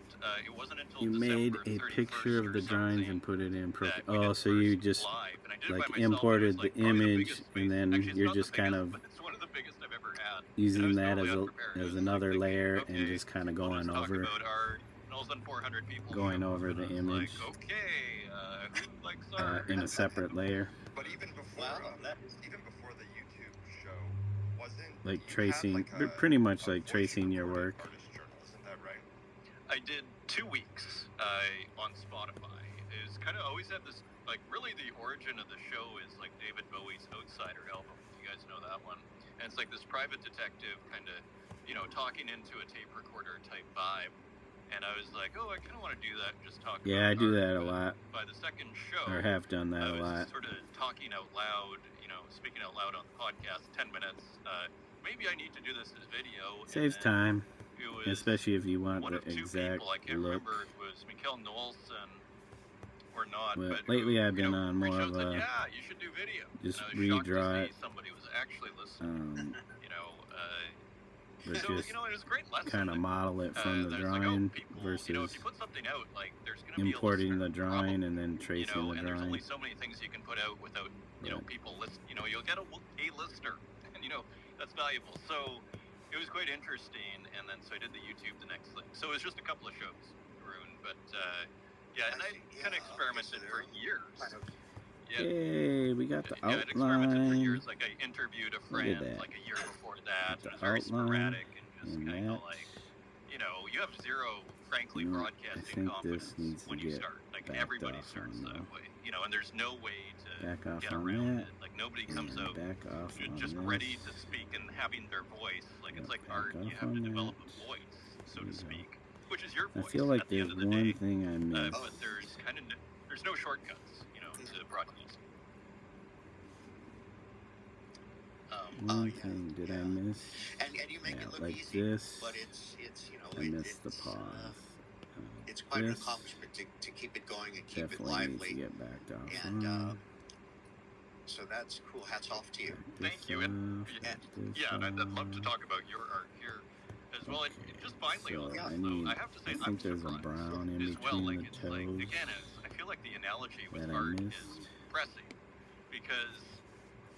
S3: it wasn't until
S2: You
S3: December
S2: made a
S3: 31st
S2: picture of
S3: or
S2: the drawings and
S3: something
S2: put it in
S3: that
S2: Procreate.
S3: we did
S2: Oh, so you
S3: first
S2: just
S3: live, and I did it
S2: like
S3: by myself, and it
S2: imported
S3: was,
S2: the
S3: like, probably the
S2: image,
S3: biggest
S2: and
S3: space.
S2: then
S3: Actually, it's
S2: you're
S3: not the
S2: just kind
S3: biggest,
S2: of
S3: but it's one of the biggest I've ever had. And I
S2: using
S3: was
S2: that
S3: totally unprepared. It
S2: as
S3: was
S2: another
S3: thinking,
S2: layer and
S3: okay,
S2: just kind of
S3: I'll
S2: going
S3: just talk
S2: over
S3: about art, and all of a sudden 400 people
S2: going
S3: show up,
S2: over
S3: and
S2: the
S3: I was
S2: image
S3: like, okay, who likes art?
S2: in a separate layer,
S4: But even before the YouTube show, wasn't
S2: like
S4: you
S2: tracing,
S4: had like
S2: pretty much
S4: a
S2: like
S4: voice
S2: tracing your
S4: recorded
S2: work.
S4: Artist Journal, isn't that right?
S3: I did 2 weeks on Spotify. It was kind of always had this, like, really the origin of the show is like David Bowie's Outsider album. You guys know that one? And it's like this private detective kind of, talking into a tape recorder type vibe. And I was like, oh, I kind of want to do that and just talk about
S2: Yeah, I do
S3: art.
S2: that a
S3: But
S2: lot,
S3: by the second show,
S2: or have done that
S3: I
S2: a
S3: was
S2: lot.
S3: sort of talking out loud, speaking out loud on the podcast, 10 minutes. Maybe I need to do this as video.
S2: Saves
S3: and
S2: time,
S3: it was
S2: especially if you want
S3: one
S2: the
S3: of 2
S2: exact
S3: people. I can't
S2: look.
S3: remember if it was Mikkel Knowlson or not.
S2: But
S3: But
S2: lately I've been on
S3: reached
S2: more
S3: out
S2: of
S3: and said,
S2: a
S3: yeah, you should do video.
S2: just
S3: And I was shocked to
S2: redraw
S3: see
S2: it,
S3: somebody was actually listening.
S2: but
S3: So
S2: just
S3: it was a great lesson.
S2: kind of model it from the
S3: there's like,
S2: drawing
S3: people,
S2: versus
S3: if you put something out, like there's going to be a
S2: importing the
S3: listener,
S2: drawing
S3: probably,
S2: and then tracing the
S3: and there's
S2: drawing.
S3: only so many things you can put out without, people listen. You'll get a listener, and that's valuable. So it was quite interesting, and then so I did the YouTube the next thing. So it was just a couple of shows, Arun, but and I kind of experimented for years.
S2: Yay, we got the
S3: I'd experimented for
S2: outline.
S3: years. Like I interviewed a friend
S2: that.
S3: like a year before that.
S2: The
S3: It was very
S2: outline
S3: sporadic and just
S2: and
S3: kind of
S2: that.
S3: like, you have zero, frankly,
S2: I
S3: broadcasting
S2: think
S3: confidence
S2: this needs to
S3: when you
S2: get
S3: start. Like
S2: backed
S3: everybody
S2: off
S3: starts
S2: on
S3: that
S2: though.
S3: way, and there's no way to
S2: Back off
S3: get
S2: on
S3: around
S2: that,
S3: it. Like nobody comes
S2: and
S3: out
S2: back off on
S3: just
S2: this.
S3: ready to speak and having their voice. Like it's like
S2: Back
S3: art. You
S2: off
S3: have to
S2: on
S3: develop
S2: that.
S3: a voice, so
S2: There
S3: to
S2: you go.
S3: speak, which is your
S2: I
S3: voice.
S2: feel like
S3: at the end
S2: there's
S3: of the
S2: one
S3: day.
S2: thing I missed.
S3: But there's there's no shortcuts, to broadcasting.
S2: One thing did I miss?
S1: And you make it look
S2: like
S1: easy,
S2: this.
S1: but it's
S2: I missed the pause.
S1: it's quite an
S2: This
S1: accomplishment to keep it going and keep it
S2: definitely needs to
S1: lively.
S2: get backed off.
S1: And so that's cool. Hats off to you.
S3: Thank you. And I'd love to talk about your art here as well. And just finally
S2: so
S3: on
S1: yeah.
S3: this, I have to say,
S2: I
S3: I'm
S2: think there's a
S3: surprised
S2: brown in
S3: as well.
S2: between
S3: Like,
S2: the
S3: it's like,
S2: toes
S3: again, I feel like the analogy with
S2: that I
S3: art
S2: missed.
S3: is pressing, because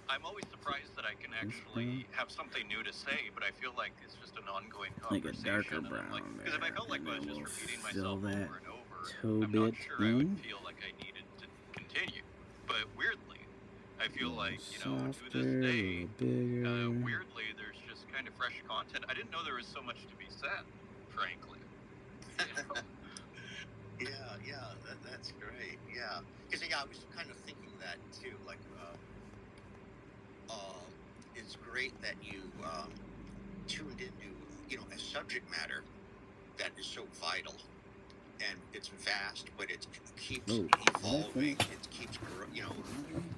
S3: I'm always surprised that I can actually have something new to say, but I feel like it's just an ongoing
S2: like a
S3: conversation.
S2: darker
S3: And I'm
S2: brown
S3: like, because if I
S2: there,
S3: felt like
S2: and
S3: I was
S2: then
S3: just
S2: we'll
S3: repeating
S2: fill
S3: myself
S2: that
S3: over and over,
S2: toe
S3: I'm not
S2: bit
S3: sure I would
S2: in.
S3: feel like I needed to continue. But weirdly, I feel like, to
S2: Softer,
S3: this
S2: a
S3: day,
S2: little bigger.
S3: weirdly, there's just kind of fresh content. I didn't know there was so much to be said, frankly.
S1: Yeah, that's great. Yeah, because I was kind of thinking that too. Like, it's great that you tuned into a subject matter that is so vital, and it's vast, but it keeps evolving. It keeps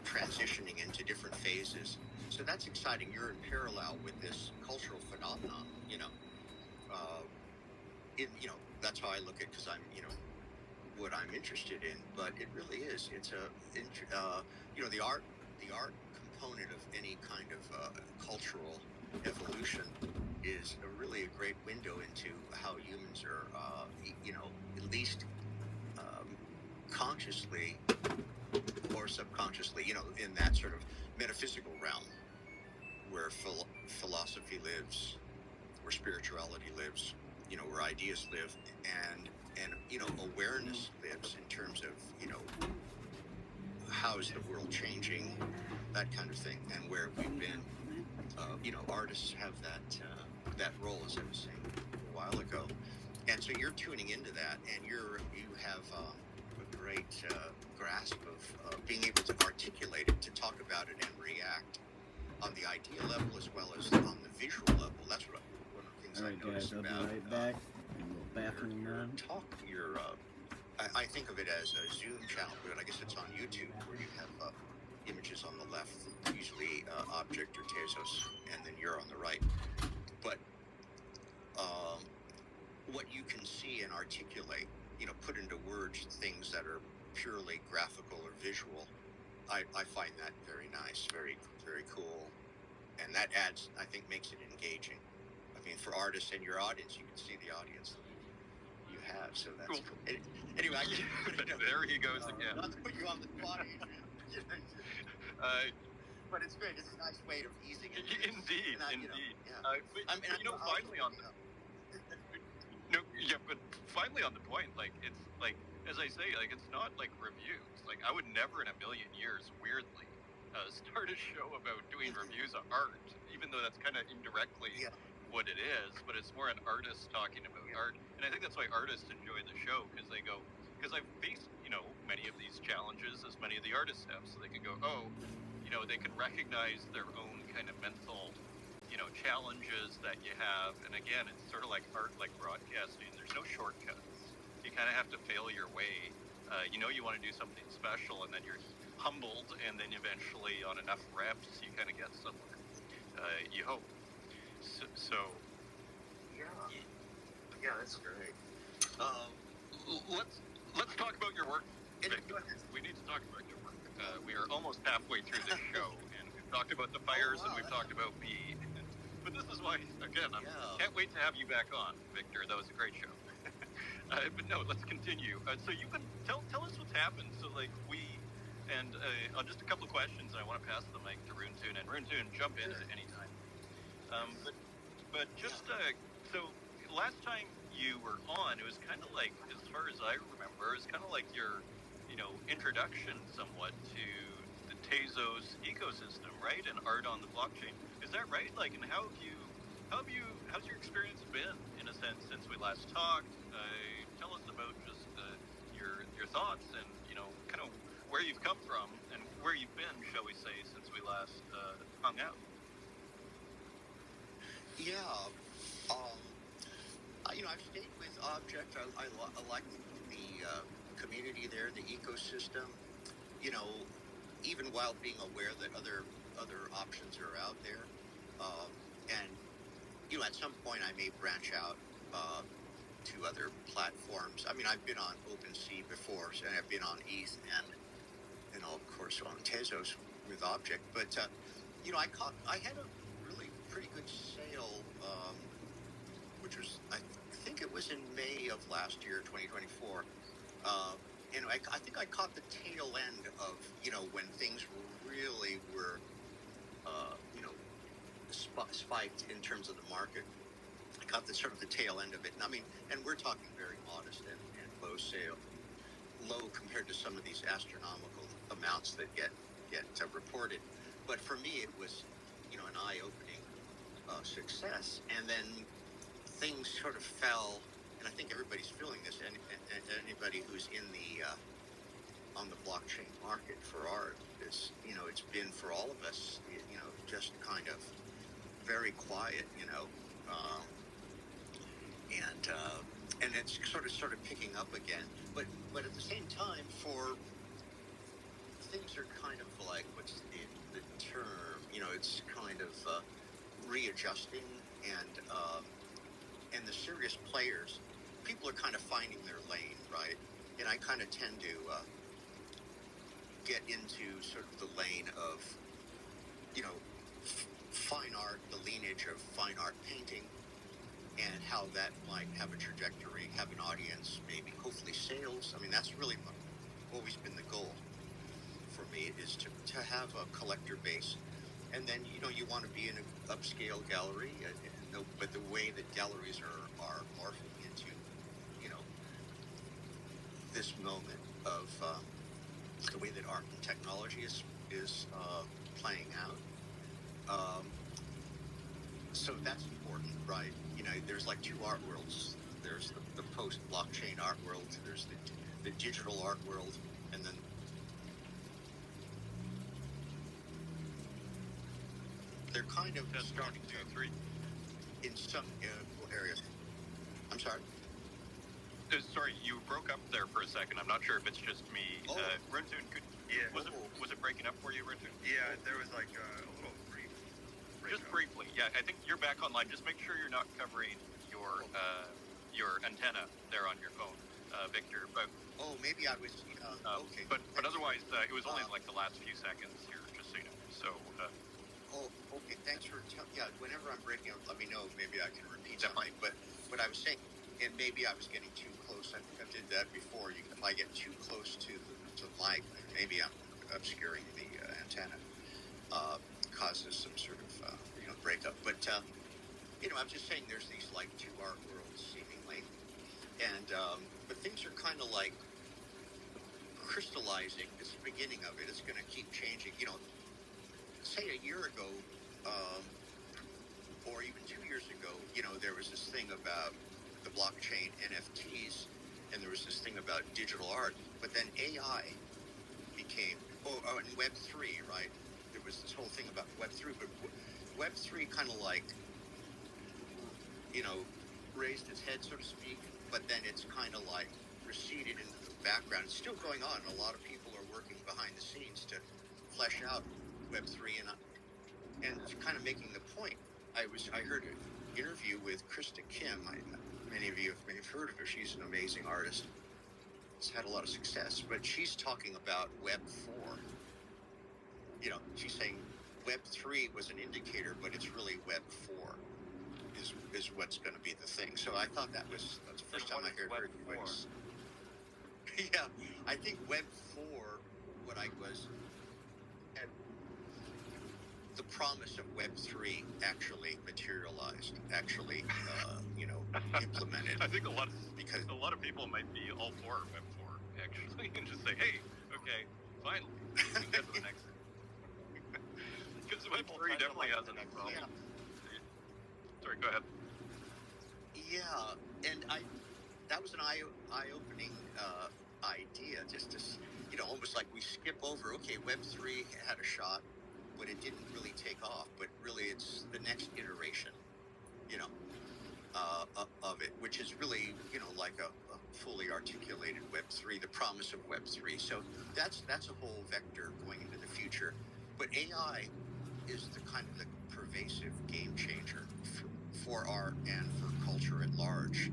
S1: transitioning into different phases. So that's exciting. You're in parallel with this cultural phenomenon. That's how I look at, because I'm what I'm interested in. But it really is. It's the art component of any kind of cultural evolution is really a great window into how humans are, at least consciously or subconsciously, in that sort of metaphysical realm where philosophy lives, where spirituality lives, where ideas live, and awareness lives in terms of, how is the world changing, that kind of thing, and where we've been. Artists have that role, as I was saying a while ago, and so you're tuning into that, and you have a great grasp of being able to articulate it, to talk about it, and react on the idea level as well as on the visual level. That's one of the things I noticed
S2: I'll
S1: about
S2: be right back. A little bathroom
S1: your
S2: run.
S1: talk. I think of it as a Zoom channel, but I guess it's on YouTube, where you have images on the left, usually object or Tezos, and then you're on the right. But what you can see and articulate, put into words things that are purely graphical or visual, I find that very nice, very, very cool. And that adds, I think, makes it engaging. I mean, for artists and your audience, you can see the audience that you have, so that's cool. Anyway,
S3: there he goes again.
S1: Not to put you on the spot, Adrian. But it's great. It's a nice way of easing it.
S3: Indeed. But finally on the point, like, it's like, as I say, like, it's not like reviews. Like, I would never in a million years, weirdly, start a show about doing reviews of art, even though that's kind of indirectly what it is, but it's more an artist talking about art. And I think that's why artists enjoy the show, because I've faced, many of these challenges, as many of the artists have, so they can go, they can recognize their own kind of mental, challenges that you have. And again, it's sort of like art, like broadcasting. There's no shortcuts. You kind of have to fail your way. You want to do something special, and then you're humbled, and then eventually on enough reps, you kind of get somewhere. You hope. So
S1: yeah, that's great.
S3: Let's talk about your work. We need to talk about your work. We are almost halfway through this show, and we've talked about the fires, and we've talked about me. But this is why, again, I can't wait to have you back on, Victor. That was a great show. But no, let's continue. So you can tell us what's happened. So, like, just a couple of questions, and I want to pass the mic to Runtun, and Runtun, jump in at any time. But so last time you were on, it was kind of like, as far as I remember, it was kind of like your, introduction somewhat to the Tezos ecosystem, right, and art on the blockchain. Is that right? Like, and how's your experience been, in a sense, since we last talked? Tell us about just your thoughts and, kind of where you've come from and where you've been, shall we say, since we last hung out.
S1: Yeah. I've stayed with Object. I like the community there, the ecosystem. Even while being aware that other options are out there, and at some point I may branch out to other platforms. I mean, I've been on OpenSea before, and I've been on ETH and of course on Tezos with Object. But I had a really pretty good sale, which was I think it was in May of last year, 2024. And I think I caught the tail end of when things really were spiked in terms of the market. I caught the sort of the tail end of it. And I mean, and we're talking very modest and low compared to some of these astronomical amounts that get reported. But for me, it was an eye-opening success. And then things sort of fell, and I think everybody's feeling this. And anybody who's in the on the blockchain market for art is it's been for all of us just kind of very quiet, and it's sort of picking up again. But at the same time, for things are kind of like, what's the term? It's kind of readjusting, and the serious players, people are kind of finding their lane, right? And I kind of tend to get into sort of the lane of fine art, the lineage of fine art painting, and how that might have a trajectory, have an audience, maybe hopefully sales. I mean, that's really always been the goal for me, is to have a collector base. And then you want to be in an upscale gallery, but the way that galleries are morphing into this moment of the way that art and technology is playing out. So that's important, right? There's like two art worlds. There's the post-blockchain art world. There's the digital art world, and then they're kind of starting to in some areas. I'm sorry.
S3: Sorry, you broke up there for a second. I'm not sure if it's just me.
S1: Oh.
S3: Runtun, was it breaking up for you, Runtun?
S4: Yeah, there was like a little brief.
S3: Just briefly, yeah. I think you're back online. Just make sure you're not covering your antenna there on your phone, Victor. But
S1: Maybe I was. Okay.
S3: But otherwise, it was only like the last few seconds here, just so you know. So.
S1: Okay. Thanks for whenever I'm breaking up, let me know. Maybe I can repeat
S3: Definitely.
S1: something. But what I was saying, and maybe I was getting too close. I did that before. If I get too close to the mic, maybe I'm obscuring the antenna. Causes some sort of breakup. But I'm just saying there's these like two art worlds seemingly, and but things are kind of like crystallizing. It's the beginning of it. It's going to keep changing. Say a year ago, or even 2 years ago, there was this thing about the blockchain NFTs, and there was this thing about digital art. But then AI became, and Web3, right? There was this whole thing about Web3, but Web3 kind of like, raised its head, so to speak, but then it's kind of like receded into the background. It's still going on. A lot of people are working behind the scenes to flesh out Web3, and kind of making the point. I heard an interview with Krista Kim. Many of you may have heard of her. She's an amazing artist. She's had a lot of success, but she's talking about Web 4. She's saying Web 3 was an indicator, but it's really Web 4 is what's going to be the thing. So I thought that's the first time I heard
S4: Web 4.
S1: Yeah, I think Web 4, what I was, the promise of Web 3 actually materialized, implemented.
S3: I think a lot of people might be all for Web 4 actually, and just say, hey, okay, finally, we can get to the next thing. Because Web 3 definitely has an problem.
S1: Yeah.
S3: Sorry, go ahead.
S1: Yeah, and that was an eye-opening idea, just to, almost like we skip over, okay, Web 3 had a shot, but it didn't really take off, but really it's the next iteration, of it, which is really, like a fully articulated Web 3, the promise of Web 3. So that's a whole vector going into the future. But AI is the kind of the pervasive game changer for art and for culture at large.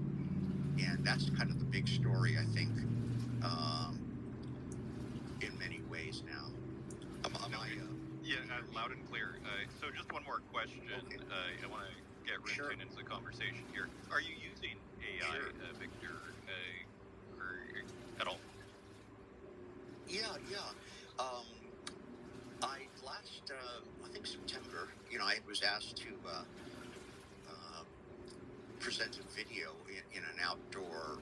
S1: that's kind of the big story, I think, in many ways now.
S3: Loud and clear. So just one more question.
S1: Okay.
S3: I want to get
S1: Sure.
S3: Rintun into the conversation here. Are you using AI,
S1: Sure.
S3: Victor, or at all?
S1: Yeah. I last, I think September, I was asked to present a video in an outdoor,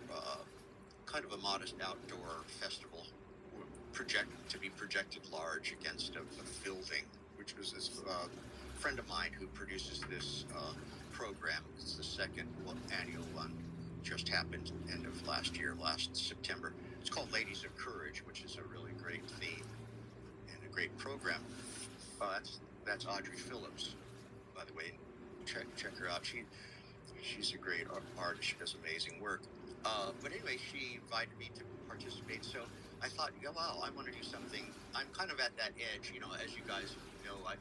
S1: kind of a modest outdoor festival, to be projected large against a building, which was this friend of mine who produces this program. It's the second annual one, just happened end of last September. It's called Ladies of Courage, which is a really great theme and a great program. That's Audrey Phillips, by the way. Check her out. She's a great artist. She does amazing work. But anyway, she invited me to participate. So I thought, wow, I want to do something. I'm kind of at that edge, as you guys know. I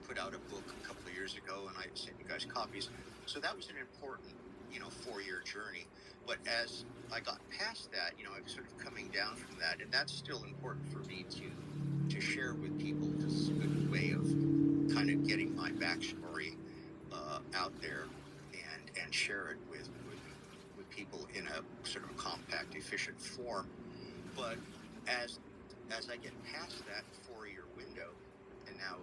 S1: put out a book a couple of years ago, and I sent you guys copies. So that was an important, 4-year journey. But as I got past that, I'm sort of coming down from that, and that's still important for me to share with people, because it's a good way of kind of getting my backstory out there and share it with people in a sort of compact, efficient form. But as I get past that 4-year window, and now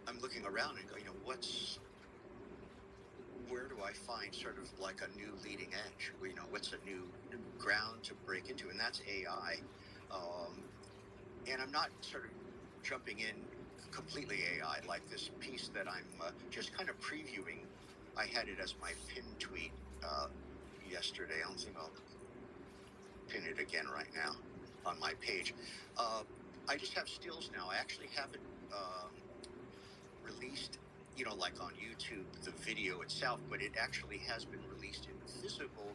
S1: I'm looking around and go, where do I find sort of like a new leading edge? What's a new ground to break into? And that's AI. And I'm not sort of jumping in completely AI, like this piece that I'm just kind of previewing. I had it as my pinned tweet yesterday. I don't think I'll pin it again right now on my page. I just have stills now. I actually haven't released, like on YouTube, the video itself, but it actually has been released in physical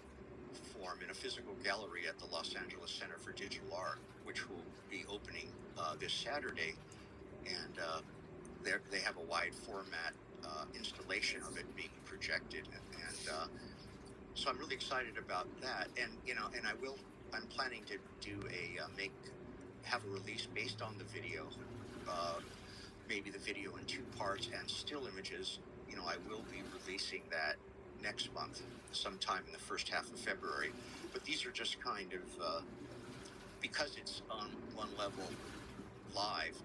S1: form in a physical gallery at the Los Angeles Center for Digital Art, which will be opening this Saturday. And they have a wide format installation of it being projected, and so I'm really excited about that. And I'm planning to do have a release based on the video, maybe the video in 2 parts and still images. I will be releasing that next month, sometime in the first half of February. But these are just kind of because it's on one level live.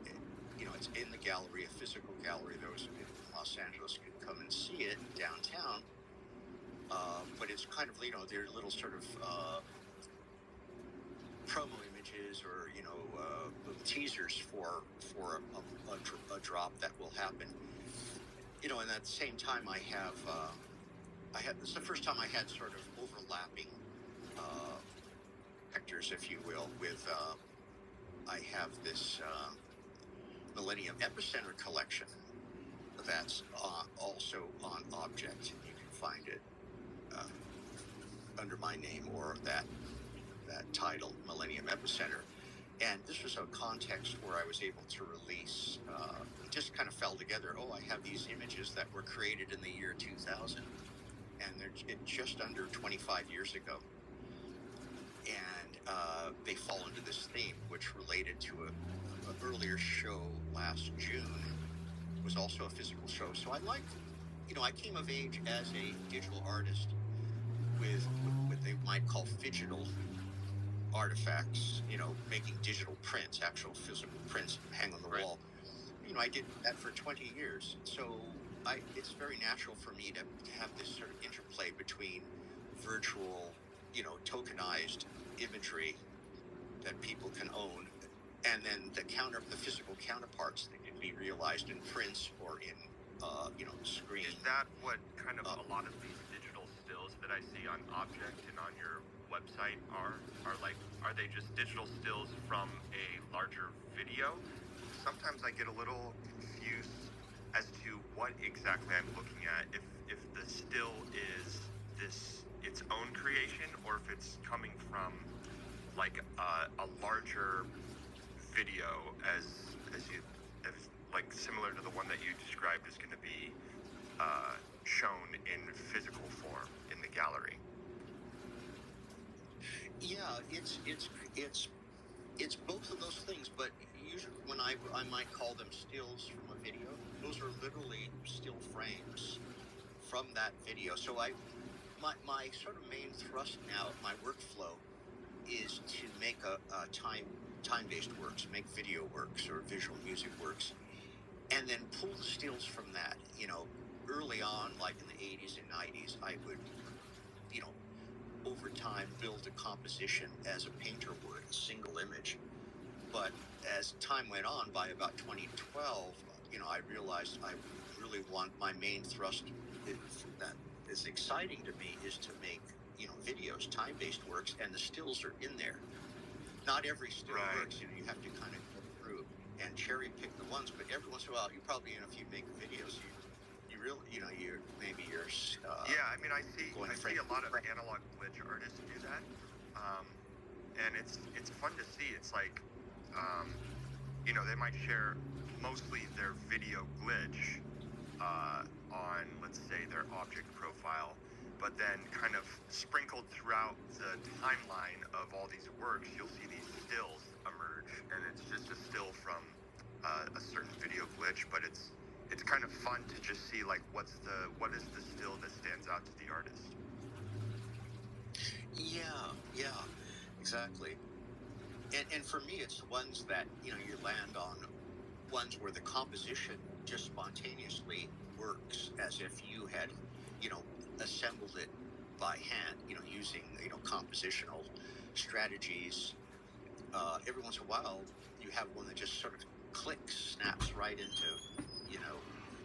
S1: It's in the gallery, a physical gallery. Those in Los Angeles can come and see it downtown. But it's kind of, they're little sort of promo images or, little teasers for a drop that will happen. And at the same time, this is the first time I had sort of overlapping vectors, if you will, with, I have this Millennium Epicenter collection that's also on Object. You can find it under my name or that title, Millennium Epicenter. And this was a context where I was able to release, it just kind of fell together. Oh, I have these images that were created in the year 2000, and they're just under 25 years ago. And they fall into this theme, which related to an earlier show last June. It was also a physical show. So I came of age as a digital artist with what they might call phygital artifacts, making digital prints, actual physical prints hang on the wall. I did that for 20 years. So it's very natural for me to have this sort of interplay between virtual, tokenized imagery that people can own, and then the physical counterparts that can be realized in prints or in, screen.
S4: Is that what kind of a lot of these digital stills that I see on Object and on your website are they just digital stills from a larger video? Sometimes I get a little confused as to what exactly I'm looking at, if the still is its own creation, or if it's coming from like a larger video as like similar to the one that you described is going to be shown in physical form in the gallery.
S1: it's both of those things, but usually when I might call them stills from a video, those are literally still frames from that video. So my sort of main thrust now, my workflow, is to make a time-based works, make video works or visual music works, and then pull the stills from that. Early on, like in the 80s and 90s, I would, over time build a composition as a painter would, a single image. But as time went on, by about 2012, I realized I really want my main thrust that is exciting to me is to make, videos, time-based works, and the stills are in there. Not every still works. You have to kind of go through and cherry pick the ones, but every once in a while, you probably, if you make videos, you really, you're
S4: yeah, I mean, I see a lot of analog glitch artists do that, and it's fun to see. It's like, they might share mostly their video glitch on, let's say, their object profile, but then kind of sprinkled throughout the timeline of all these works, you'll see these stills emerge, and it's just a still from a certain video glitch, but it's kind of fun to just see, like, what is the still that stands out to the artist.
S1: Yeah, exactly. And for me, it's the ones that, you land on ones where the composition just spontaneously works as if you had, assembled it by hand, using, compositional strategies. Every once in a while, you have one that just sort of clicks, snaps right into,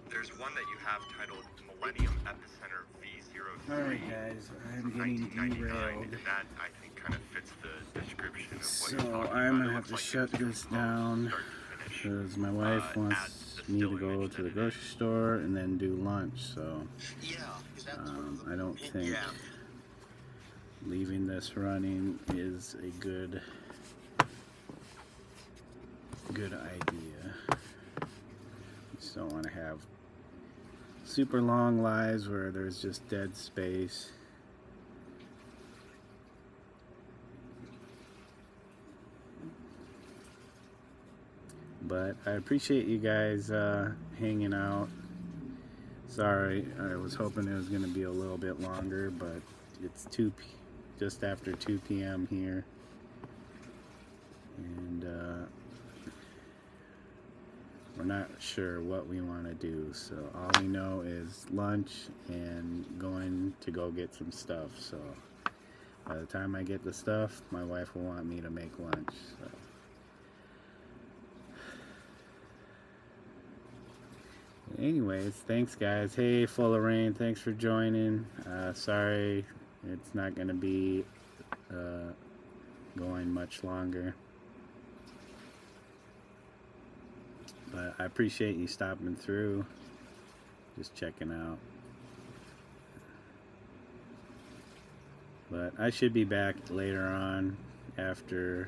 S4: There's one that you have titled Millennium Epicenter V03.
S2: Alright guys, I'm getting derailed.
S4: And that, I think, kind of fits the description of what
S2: So
S4: you're talking
S2: I'm
S4: about.
S2: gonna have to shut this down because my wife wants me to go to the grocery store and then do lunch, so I don't think leaving this running is a good idea. Just don't want to have super long lives where there's just dead space. But I appreciate you guys hanging out. Sorry, I was hoping it was going to be a little bit longer, but it's just after 2 p.m. here. And we're not sure what we want to do, so all we know is lunch and going to go get some stuff. So by the time I get the stuff, my wife will want me to make lunch. So. Anyways, thanks guys. Hey, Full of Rain, thanks for joining. Sorry it's not going to be going much longer. But I appreciate you stopping through, just checking out. But I should be back later on after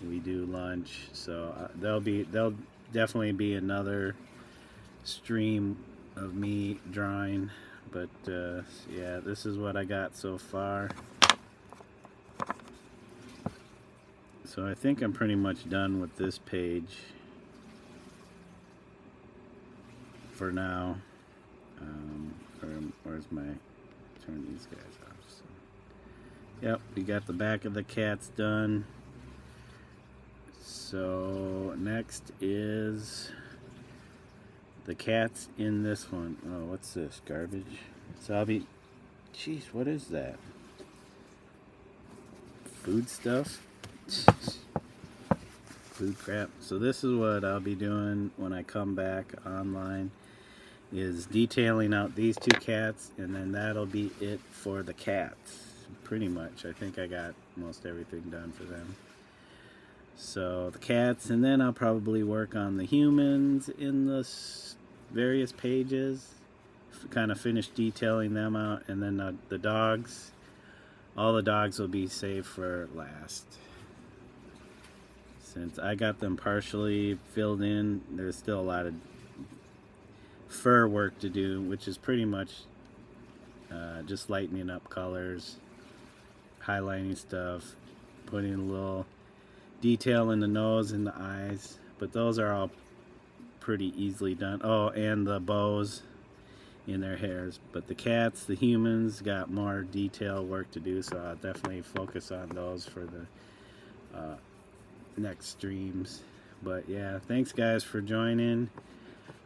S2: we do lunch, so there'll definitely be another stream of me drawing. But yeah, this is what I got so far. So I think I'm pretty much done with this page for now. Where's my, turn these guys off. So, yep, we got the back of the cats done. So next is the cats in this one. Oh, what's this? Garbage? So I'll be, jeez, what is that? Food stuff? Food crap. So this is what I'll be doing when I come back online, is detailing out these two cats, and then that'll be it for the cats. Pretty much. I think I got most everything done for them. So the cats, and then I'll probably work on the humans in the various pages, kind of finish detailing them out, and then the dogs, all the dogs will be saved for last. Since I got them partially filled in, there's still a lot of fur work to do, which is pretty much just lightening up colors, highlighting stuff, putting a little detail in the nose and the eyes, but those are all pretty easily done. Oh, and the bows in their hairs. But the cats, the humans, got more detail work to do, so I'll definitely focus on those for the next streams. But yeah, thanks guys for joining.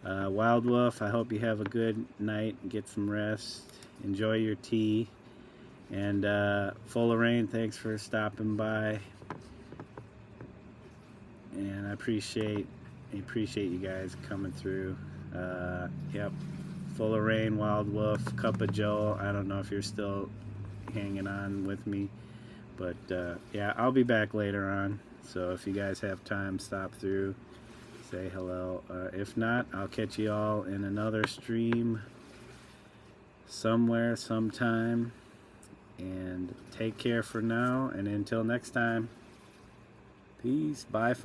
S2: Wild Wolf, I hope you have a good night, get some rest, enjoy your tea. And Full of Rain, thanks for stopping by. And I appreciate you guys coming through. Yep, Full of Rain, Wild Wolf, Cup of Joe. I don't know if you're still hanging on with me, but yeah, I'll be back later on. So if you guys have time, stop through, say hello. If not, I'll catch you all in another stream somewhere, sometime. And take care for now. And until next time, peace. Bye for